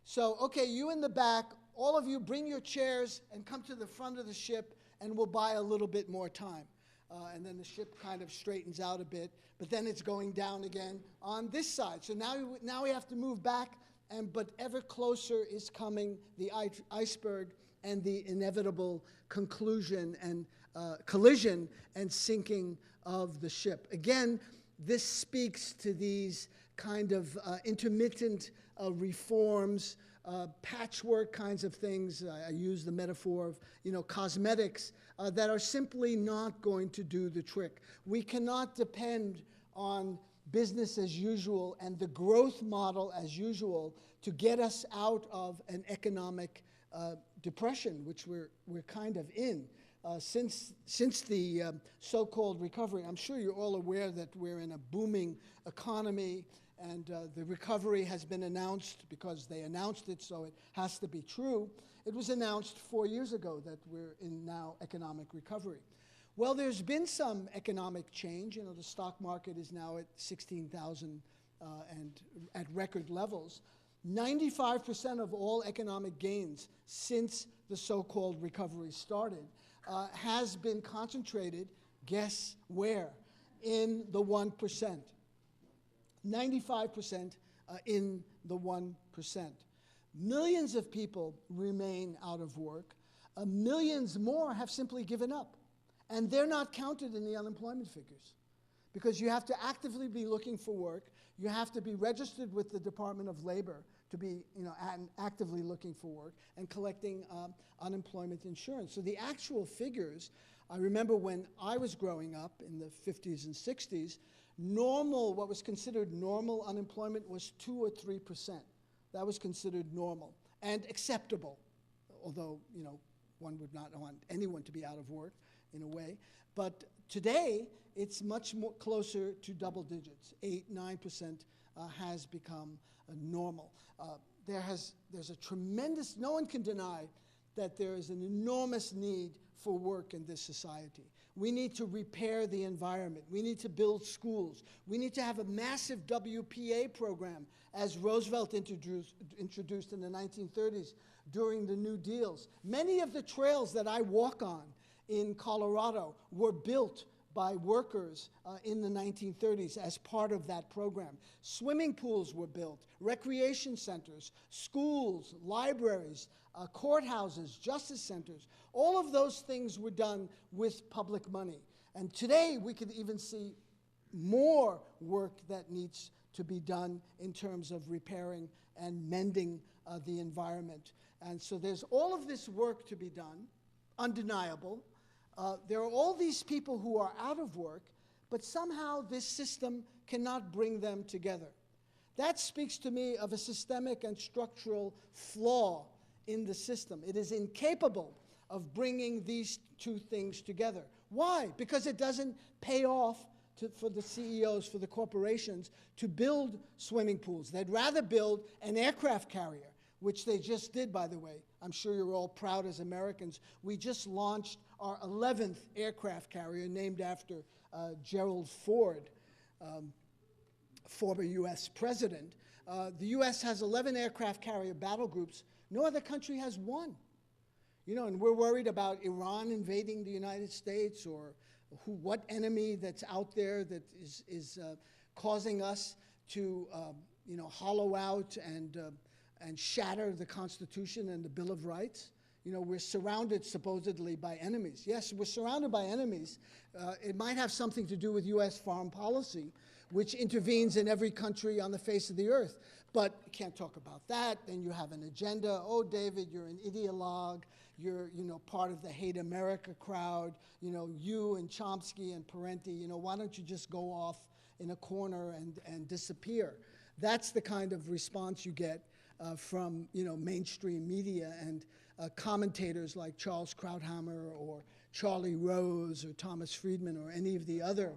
So, okay, you in the back, all of you bring your chairs and come to the front of the ship, and we'll buy a little bit more time. And then the ship kind of straightens out a bit, but then it's going down again on this side. So now we have to move back, but ever closer is coming the iceberg and the inevitable conclusion and collision and sinking of the ship. Again, this speaks to these kind of intermittent reforms, patchwork kinds of things. I use the metaphor of, cosmetics that are simply not going to do the trick. We cannot depend on business as usual and the growth model as usual to get us out of an economic depression, which we're kind of in. Since the so-called recovery, I'm sure you're all aware that we're in a booming economy, and the recovery has been announced because they announced it, so it has to be true. It was announced 4 years ago that we're in now economic recovery. Well, there's been some economic change. The stock market is now at 16,000 and at record levels. 95% of all economic gains since the so-called recovery started has been concentrated, guess where? In the 1%. 95% in the 1%. Millions of people remain out of work. Millions more have simply given up. And they're not counted in the unemployment figures because you have to actively be looking for work. You have to be registered with the Department of Labor to be actively looking for work and collecting unemployment insurance. So the actual figures, I remember when I was growing up in the 50s and 60s, what was considered normal unemployment was 2 or 3%. That was considered normal and acceptable, although, one would not want anyone to be out of work in a way. But today, it's much more closer to double digits. 8, 9% has become normal. There's a tremendous, no one can deny that there is an enormous need for work in this society. We need to repair the environment. We need to build schools. We need to have a massive WPA program, as Roosevelt introduced in the 1930s during the New Deals. Many of the trails that I walk on in Colorado were built by workers in the 1930s as part of that program. Swimming pools were built, recreation centers, schools, libraries, courthouses, justice centers. All of those things were done with public money. And today we can even see more work that needs to be done in terms of repairing and mending the environment. And so there's all of this work to be done, undeniable. There are all these people who are out of work, but somehow this system cannot bring them together. That speaks to me of a systemic and structural flaw in the system. It is incapable of bringing these two things together. Why? Because it doesn't pay off for the CEOs, for the corporations, to build swimming pools. They'd rather build an aircraft carrier, which they just did, by the way. I'm sure you're all proud as Americans. We just launched our 11th aircraft carrier, named after Gerald Ford, former US president. The US has 11 aircraft carrier battle groups. No other country has one. You know, and we're worried about Iran invading the United States, or what enemy that's out there that is causing us to, you know, hollow out and shatter the Constitution and the Bill of Rights. You know, we're surrounded supposedly by enemies. Yes, we're surrounded by enemies. It might have something to do with US foreign policy, which intervenes in every country on the face of the earth. But you can't talk about that. Then you have an agenda. Oh, David, you're an ideologue. You're, you know, part of the Hate America crowd. You know, you and Chomsky and Parenti, you know, why don't you just go off in a corner and disappear? That's the kind of response you get from, you know, mainstream media and commentators like Charles Krauthammer or Charlie Rose or Thomas Friedman or any of the other,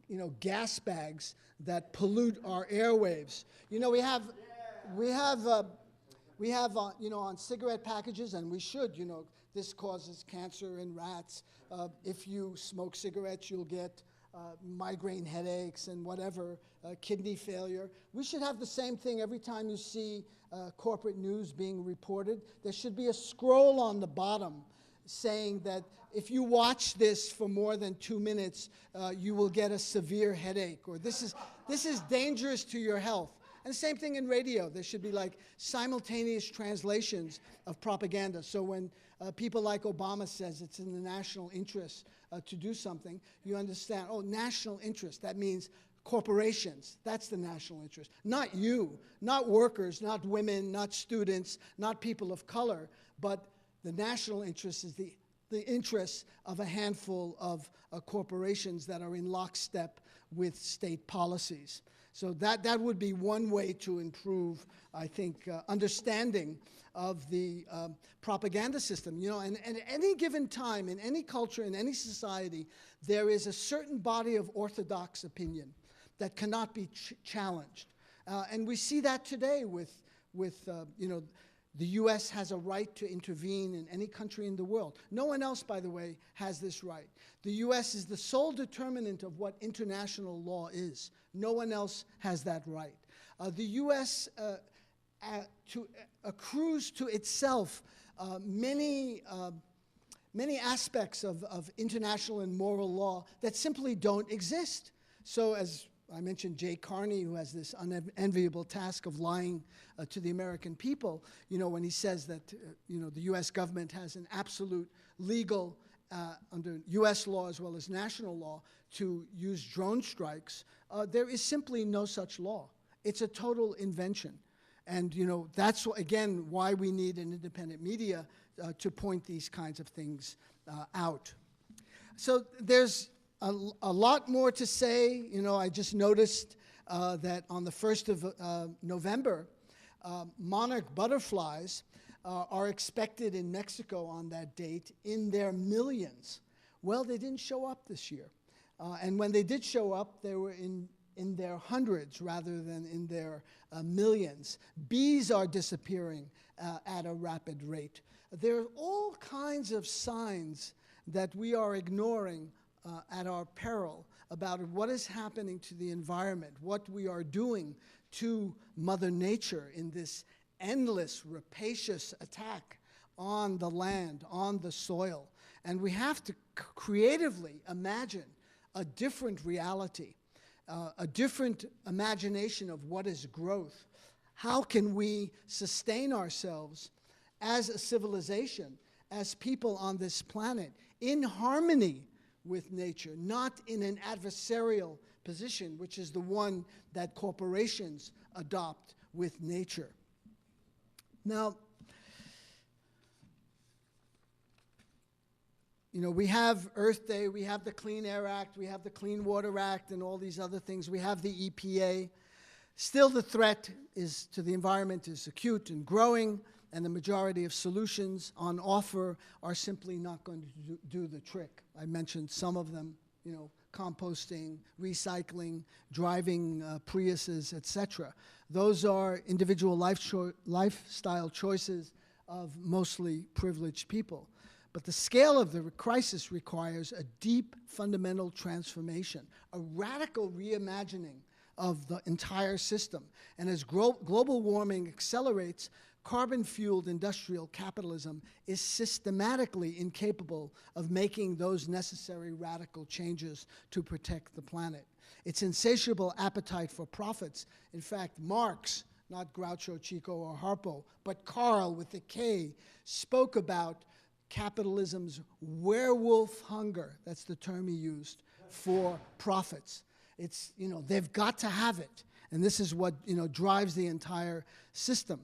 you know, gas bags that pollute our airwaves. You know, we have, you know, on cigarette packages, and we should, you know, this causes cancer in rats. If you smoke cigarettes, you'll get migraine headaches and whatever, kidney failure. We should have the same thing every time you see corporate news being reported. There should be a scroll on the bottom saying that if you watch this for more than 2 minutes, you will get a severe headache, or this is dangerous to your health. And the same thing in radio. There should be like simultaneous translations of propaganda. So when people like Obama says it's in the national interest to do something, you understand, oh, national interest, that means corporations. That's the national interest. Not you, not workers, not women, not students, not people of color, but the national interest is the interests of a handful of corporations that are in lockstep with state policies. So that would be one way to improve, I think, understanding of the propaganda system. You know, and at any given time, in any culture, in any society, there is a certain body of orthodox opinion that cannot be challenged. And we see that today with you know, the US has a right to intervene in any country in the world. No one else, by the way, has this right. The US is the sole determinant of what international law is. No one else has that right. The US accrues to itself many aspects of international and moral law that simply don't exist. So as I mentioned Jay Carney, who has this unenviable task of lying to the American people, you know, when he says that, you know, the US government has an absolute legal, under US law as well as national law, to use drone strikes. There is simply no such law. It's a total invention. And, you know, that's, again, why we need an independent media to point these kinds of things out. So there's a lot more to say. You know, I just noticed that on the 1st of November, monarch butterflies are expected in Mexico on that date in their millions. Well, they didn't show up this year. And when they did show up, they were in their hundreds rather than in their millions. Bees are disappearing at a rapid rate. There are all kinds of signs that we are ignoring at our peril about what is happening to the environment, what we are doing to Mother Nature in this endless, rapacious attack on the land, on the soil. And we have to creatively imagine a different reality, a different imagination of what is growth. How can we sustain ourselves as a civilization, as people on this planet, in harmony with nature, not in an adversarial position, which is the one that corporations adopt with nature. Now, you know, we have Earth Day, we have the Clean Air Act, we have the Clean Water Act, and all these other things. We have the EPA. Still, the threat to the environment is acute and growing, and the majority of solutions on offer are simply not going to do the trick. I mentioned some of them, you know, composting, recycling, driving Priuses, etc. Those are individual lifestyle choices of mostly privileged people. But the scale of the crisis requires a deep fundamental transformation, a radical reimagining of the entire system. And as global warming accelerates, carbon-fueled industrial capitalism is systematically incapable of making those necessary radical changes to protect the planet. Its insatiable appetite for profits, in fact, Marx, not Groucho, Chico, or Harpo, but Karl with the K, spoke about capitalism's werewolf hunger. That's the term he used for profits. It's, you know, they've got to have it. And this is what, you know, drives the entire system.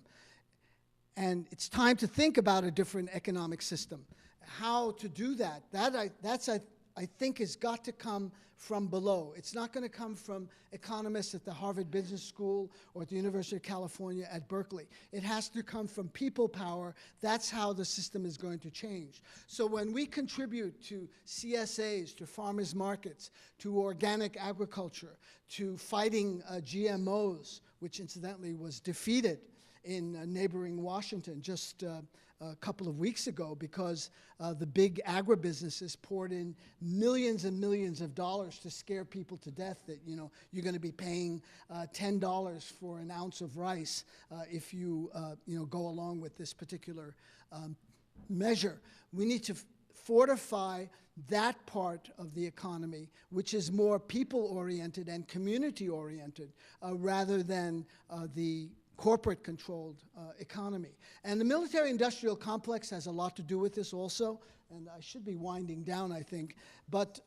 And it's time to think about a different economic system. How to do that, I think has got to come from below. It's not going to come from economists at the Harvard Business School or at the University of California at Berkeley. It has to come from people power. That's how the system is going to change. So when we contribute to CSAs, to farmers markets, to organic agriculture, to fighting GMOs, which incidentally was defeated in neighboring Washington just a couple of weeks ago because the big agribusinesses poured in millions and millions of dollars to scare people to death that, you know, you're going to be paying $10 for an ounce of rice if you, you know, go along with this particular measure. We need to fortify that part of the economy, which is more people-oriented and community-oriented rather than the corporate-controlled economy. And the military-industrial complex has a lot to do with this also, and I should be winding down, I think. But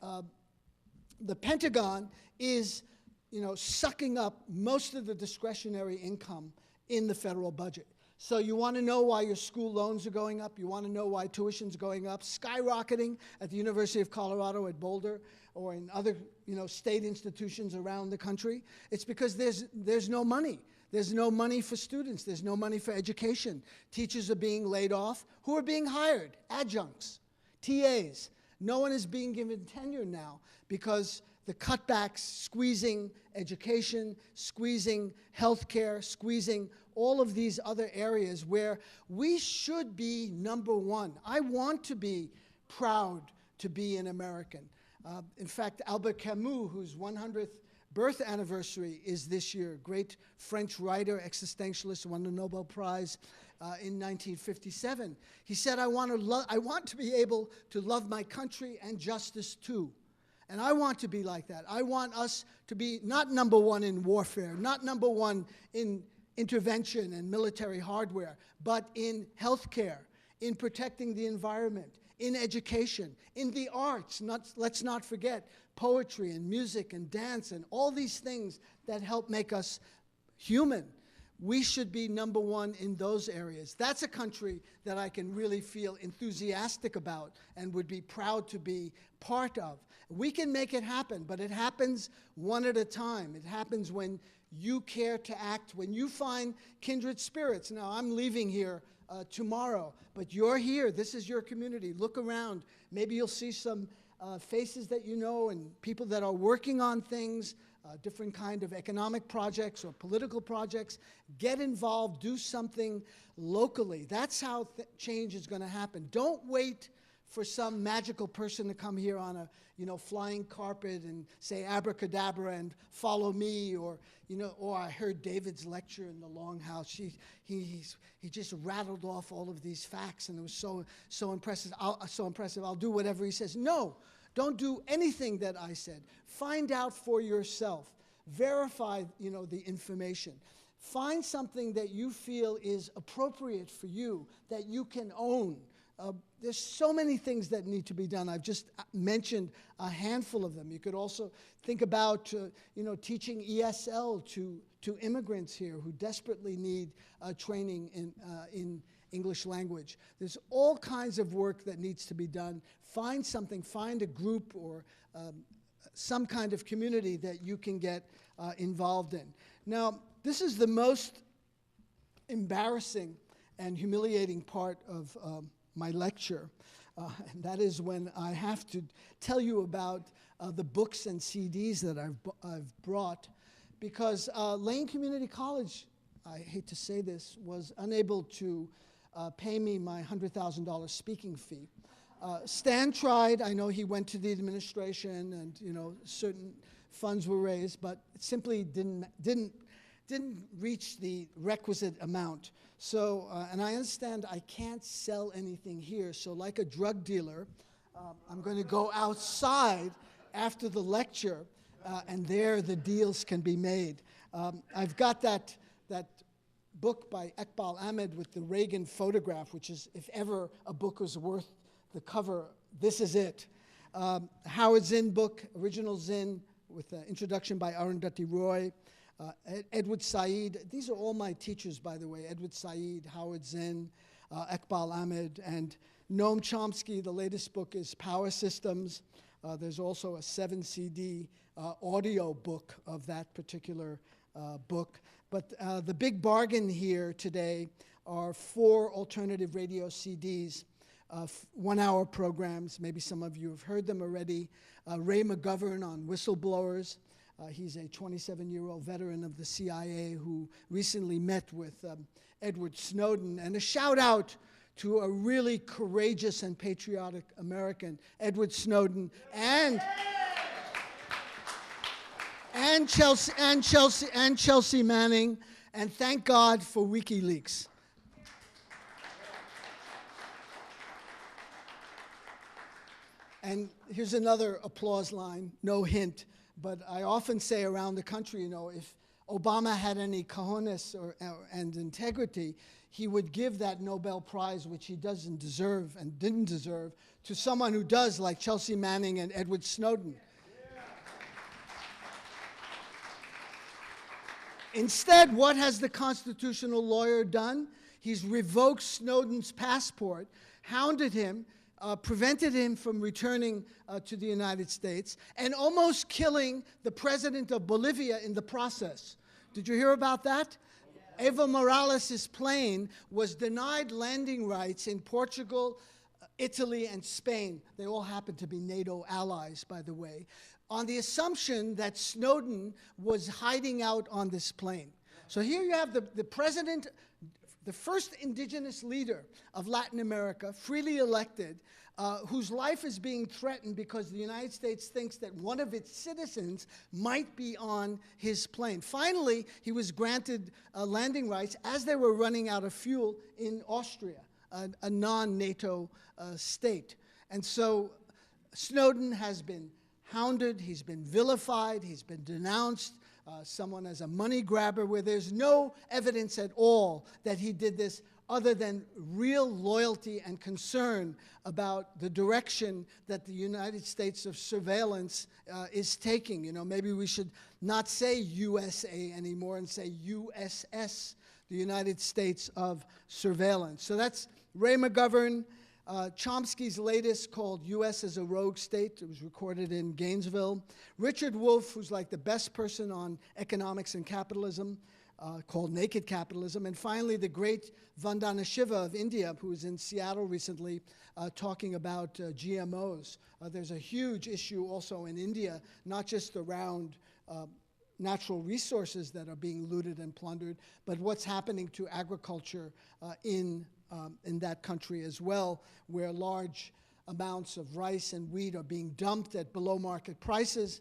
the Pentagon is, you know, sucking up most of the discretionary income in the federal budget. So you want to know why your school loans are going up, you want to know why tuition's going up, skyrocketing at the University of Colorado at Boulder or in other, you know, state institutions around the country. It's because there's no money. There's no money for students. There's no money for education. Teachers are being laid off. Who are being hired? Adjuncts, TAs. No one is being given tenure now because the cutbacks squeezing education, squeezing healthcare, squeezing all of these other areas where we should be number one. I want to be proud to be an American. In fact, Albert Camus, whose 100th birth anniversary is this year, great French writer, existentialist, won the Nobel Prize in 1957. He said, I want to be able to love my country and justice too. And I want to be like that. I want us to be not number one in warfare, not number one in intervention and military hardware, but in healthcare, in protecting the environment, in education, in the arts. Let's not forget poetry and music and dance and all these things that help make us human. We should be number one in those areas. That's a country that I can really feel enthusiastic about and would be proud to be part of. We can make it happen, but it happens one at a time. It happens when you care to act, when you find kindred spirits. Now, I'm leaving here tomorrow, but you're here. This is your community. Look around. Maybe you'll see some faces that you know and people that are working on things, different kind of economic projects or political projects. Get involved. Do something locally. That's how change is going to happen. Don't wait for some magical person to come here on a, flying carpet and say abracadabra and follow me, or I heard David's lecture in the Longhouse. He just rattled off all of these facts, and it was so impressive. I'll do whatever he says. No, don't do anything that I said. Find out for yourself. Verify, the information. Find something that you feel is appropriate for you, that you can own. There's so many things that need to be done. I've just mentioned a handful of them. You could also think about, teaching ESL to immigrants here who desperately need training in English language. There's all kinds of work that needs to be done. Find something, find a group or some kind of community that you can get involved in. Now, this is the most embarrassing and humiliating part of my lecture, and that is when I have to tell you about the books and CDs that I've brought, because Lane Community College, I hate to say this, was unable to pay me my $100,000 speaking fee. Stan tried. I know he went to the administration, and certain funds were raised, but it simply didn't reach the requisite amount. So, and I understand I can't sell anything here. So, like a drug dealer, I'm going to go outside after the lecture, and there the deals can be made. I've got that book by Iqbal Ahmed with the Reagan photograph, which is, if ever a book was worth the cover, this is it. Howard Zinn book, Original Zinn, with an introduction by Arundhati Roy. Edward Said, these are all my teachers, by the way. Edward Said, Howard Zinn, Iqbal Ahmed, and Noam Chomsky. The latest book is Power Systems. There's also a 7-CD audio book of that particular book. But the big bargain here today are 4 alternative radio CDs, 1-hour programs. Maybe some of you have heard them already. Ray McGovern on whistleblowers. He's a 27-year-old veteran of the CIA who recently met with Edward Snowden. And a shout out to a really courageous and patriotic American, Edward Snowden, and Chelsea Manning. And thank God for WikiLeaks. And here's another applause line, no hint. But I often say around the country, if Obama had any cojones and integrity, he would give that Nobel Prize, which he doesn't deserve and didn't deserve, to someone who does, like Chelsea Manning and Edward Snowden. Instead, what has the constitutional lawyer done? He's revoked Snowden's passport, hounded him, prevented him from returning to the United States, and almost killing the president of Bolivia in the process. Did you hear about that? Yeah. Evo Morales' plane was denied landing rights in Portugal, Italy, and Spain. They all happen to be NATO allies, by the way, on the assumption that Snowden was hiding out on this plane. So here you have the president, the first indigenous leader of Latin America, freely elected, whose life is being threatened because the United States thinks that one of its citizens might be on his plane. Finally, he was granted landing rights as they were running out of fuel in Austria, a non-NATO state. And so Snowden has been hounded, he's been vilified, he's been denounced, someone as a money grabber, where there's no evidence at all that he did this other than real loyalty and concern about the direction that the United States of surveillance is taking. Maybe we should not say USA anymore and say USS, the United States of Surveillance. So that's Ray McGovern. Chomsky's latest, called U.S. as a Rogue State. It was recorded in Gainesville. Richard Wolff, who's like the best person on economics and capitalism, called Naked Capitalism. And finally, the great Vandana Shiva of India, who was in Seattle recently talking about GMOs. There's a huge issue also in India, not just around natural resources that are being looted and plundered, but what's happening to agriculture in that country as well, where large amounts of rice and wheat are being dumped at below market prices.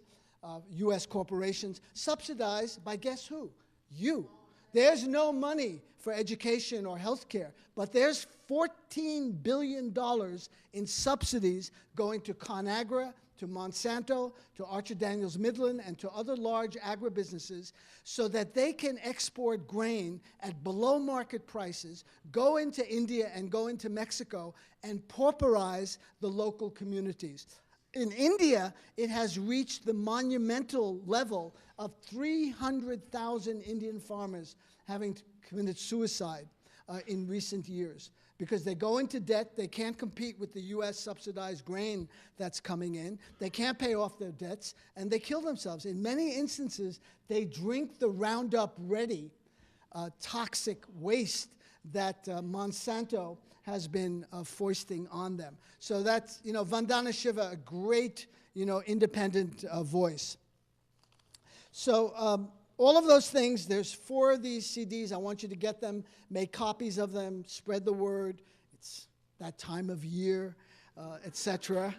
U.S. corporations subsidized by guess who? You. There's no money for education or health care, but there's $14 billion in subsidies going to ConAgra, to Monsanto, to Archer Daniels Midland, and to other large agribusinesses so that they can export grain at below market prices, go into India and go into Mexico, and pauperize the local communities. In India, it has reached the monumental level of 300,000 Indian farmers having committed suicide in recent years because they go into debt, they can't compete with the U.S. subsidized grain that's coming in, they can't pay off their debts, and they kill themselves. In many instances, they drink the Roundup Ready toxic waste that Monsanto has been foisting on them. So that's, Vandana Shiva, a great, independent voice. So all of those things, there's 4 of these CDs. I want you to get them, make copies of them, spread the word. It's that time of year, etc.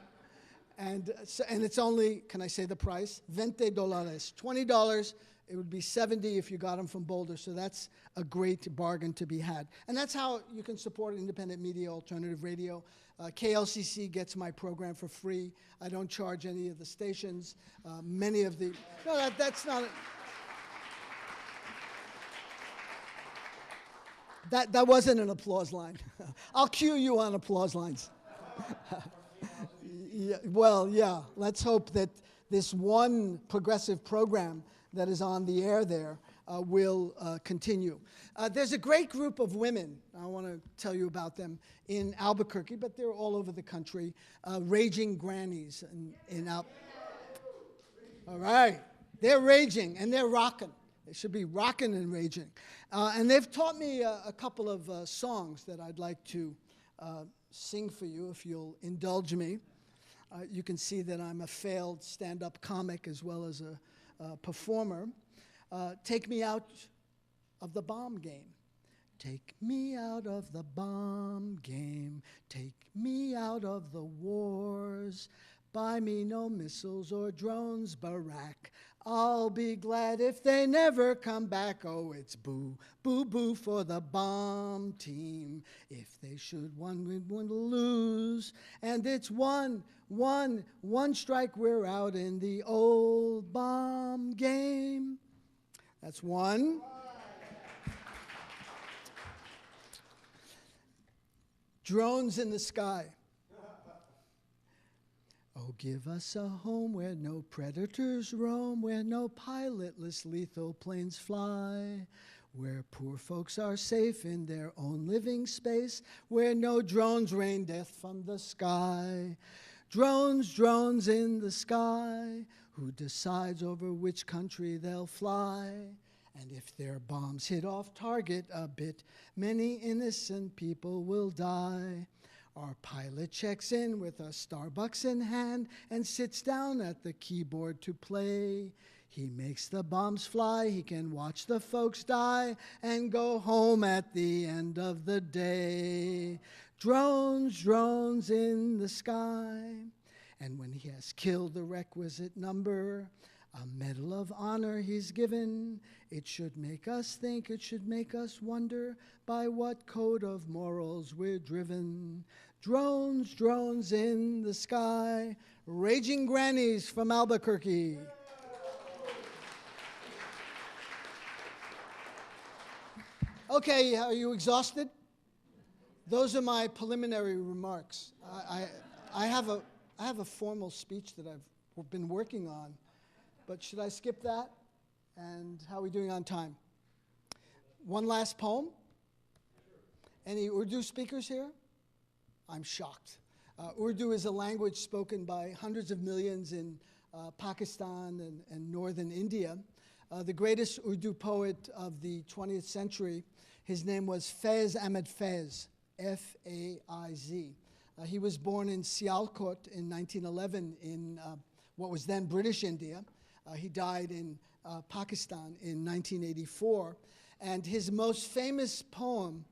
And it's only, can I say the price? $20. $20. It would be $70 if you got them from Boulder. So that's a great bargain to be had. And that's how you can support independent media, alternative radio. KLCC gets my program for free. I don't charge any of the stations. Many of the, no, that's not, that wasn't an applause line. I'll cue you on applause lines. Yeah, let's hope that this one progressive program that is on the air there will continue. There's a great group of women, I want to tell you about them, in Albuquerque, but they're all over the country, Raging Grannies in All right, they're raging and they're rocking. They should be rocking and raging. And they've taught me a couple of songs that I'd like to sing for you, if you'll indulge me. You can see that I'm a failed stand-up comic as well as a performer. Take me out of the bomb game. Take me out of the bomb game. Take me out of the wars. Buy me no missiles or drones, Barack. I'll be glad if they never come back. Oh, it's boo, boo, boo for the bomb team. If they should one lose. And it's one strike, we're out in the old bomb game. That's one. Drones in the sky. Oh, give us a home where no predators roam, where no pilotless lethal planes fly, where poor folks are safe in their own living space, where no drones rain death from the sky. Drones, drones in the sky, who decides over which country they'll fly? And if their bombs hit off target a bit, many innocent people will die. Our pilot checks in with a Starbucks in hand and sits down at the keyboard to play. He makes the bombs fly, he can watch the folks die and go home at the end of the day. Drones, drones in the sky. And when he has killed the requisite number, a Medal of Honor he's given. It should make us think, it should make us wonder by what code of morals we're driven. Drones, drones in the sky, Raging Grannies from Albuquerque. Okay, are you exhausted? Those are my preliminary remarks. I have a formal speech that I've been working on, but should I skip that? And how are we doing on time? One last poem? Any Urdu speakers here? I'm shocked. Urdu is a language spoken by hundreds of millions in Pakistan and northern India. The greatest Urdu poet of the 20th century, his name was Faiz Ahmed Faiz, F-A-I-Z. He was born in Sialkot in 1911 in what was then British India. He died in Pakistan in 1984. And his most famous poem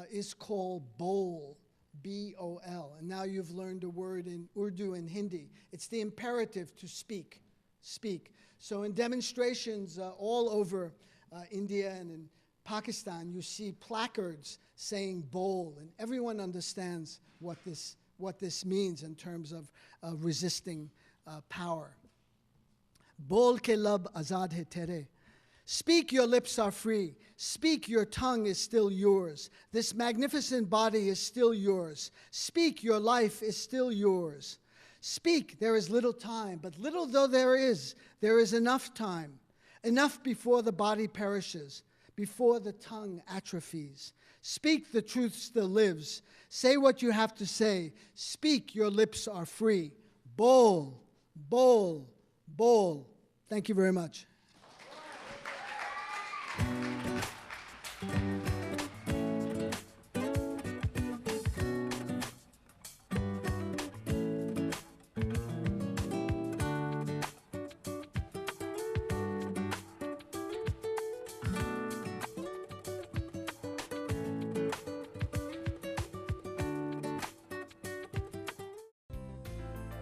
is called Bowl, B-O-L. And now you've learned a word in Urdu and Hindi. It's the imperative to speak, speak. So in demonstrations all over India and in Pakistan, you see placards saying "bol," and everyone understands what this means in terms of resisting power. Bol ke lab azad hai tere. Speak, your lips are free. Speak, your tongue is still yours. This magnificent body is still yours. Speak, your life is still yours. Speak, there is little time, but little though there is enough time. Enough before the body perishes, before the tongue atrophies. Speak, the truth still lives. Say what you have to say. Speak, your lips are free. Bol, bol, bol. Thank you very much.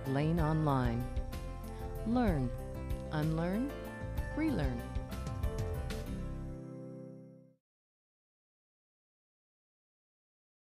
Lane Online. Learn, unlearn, relearn.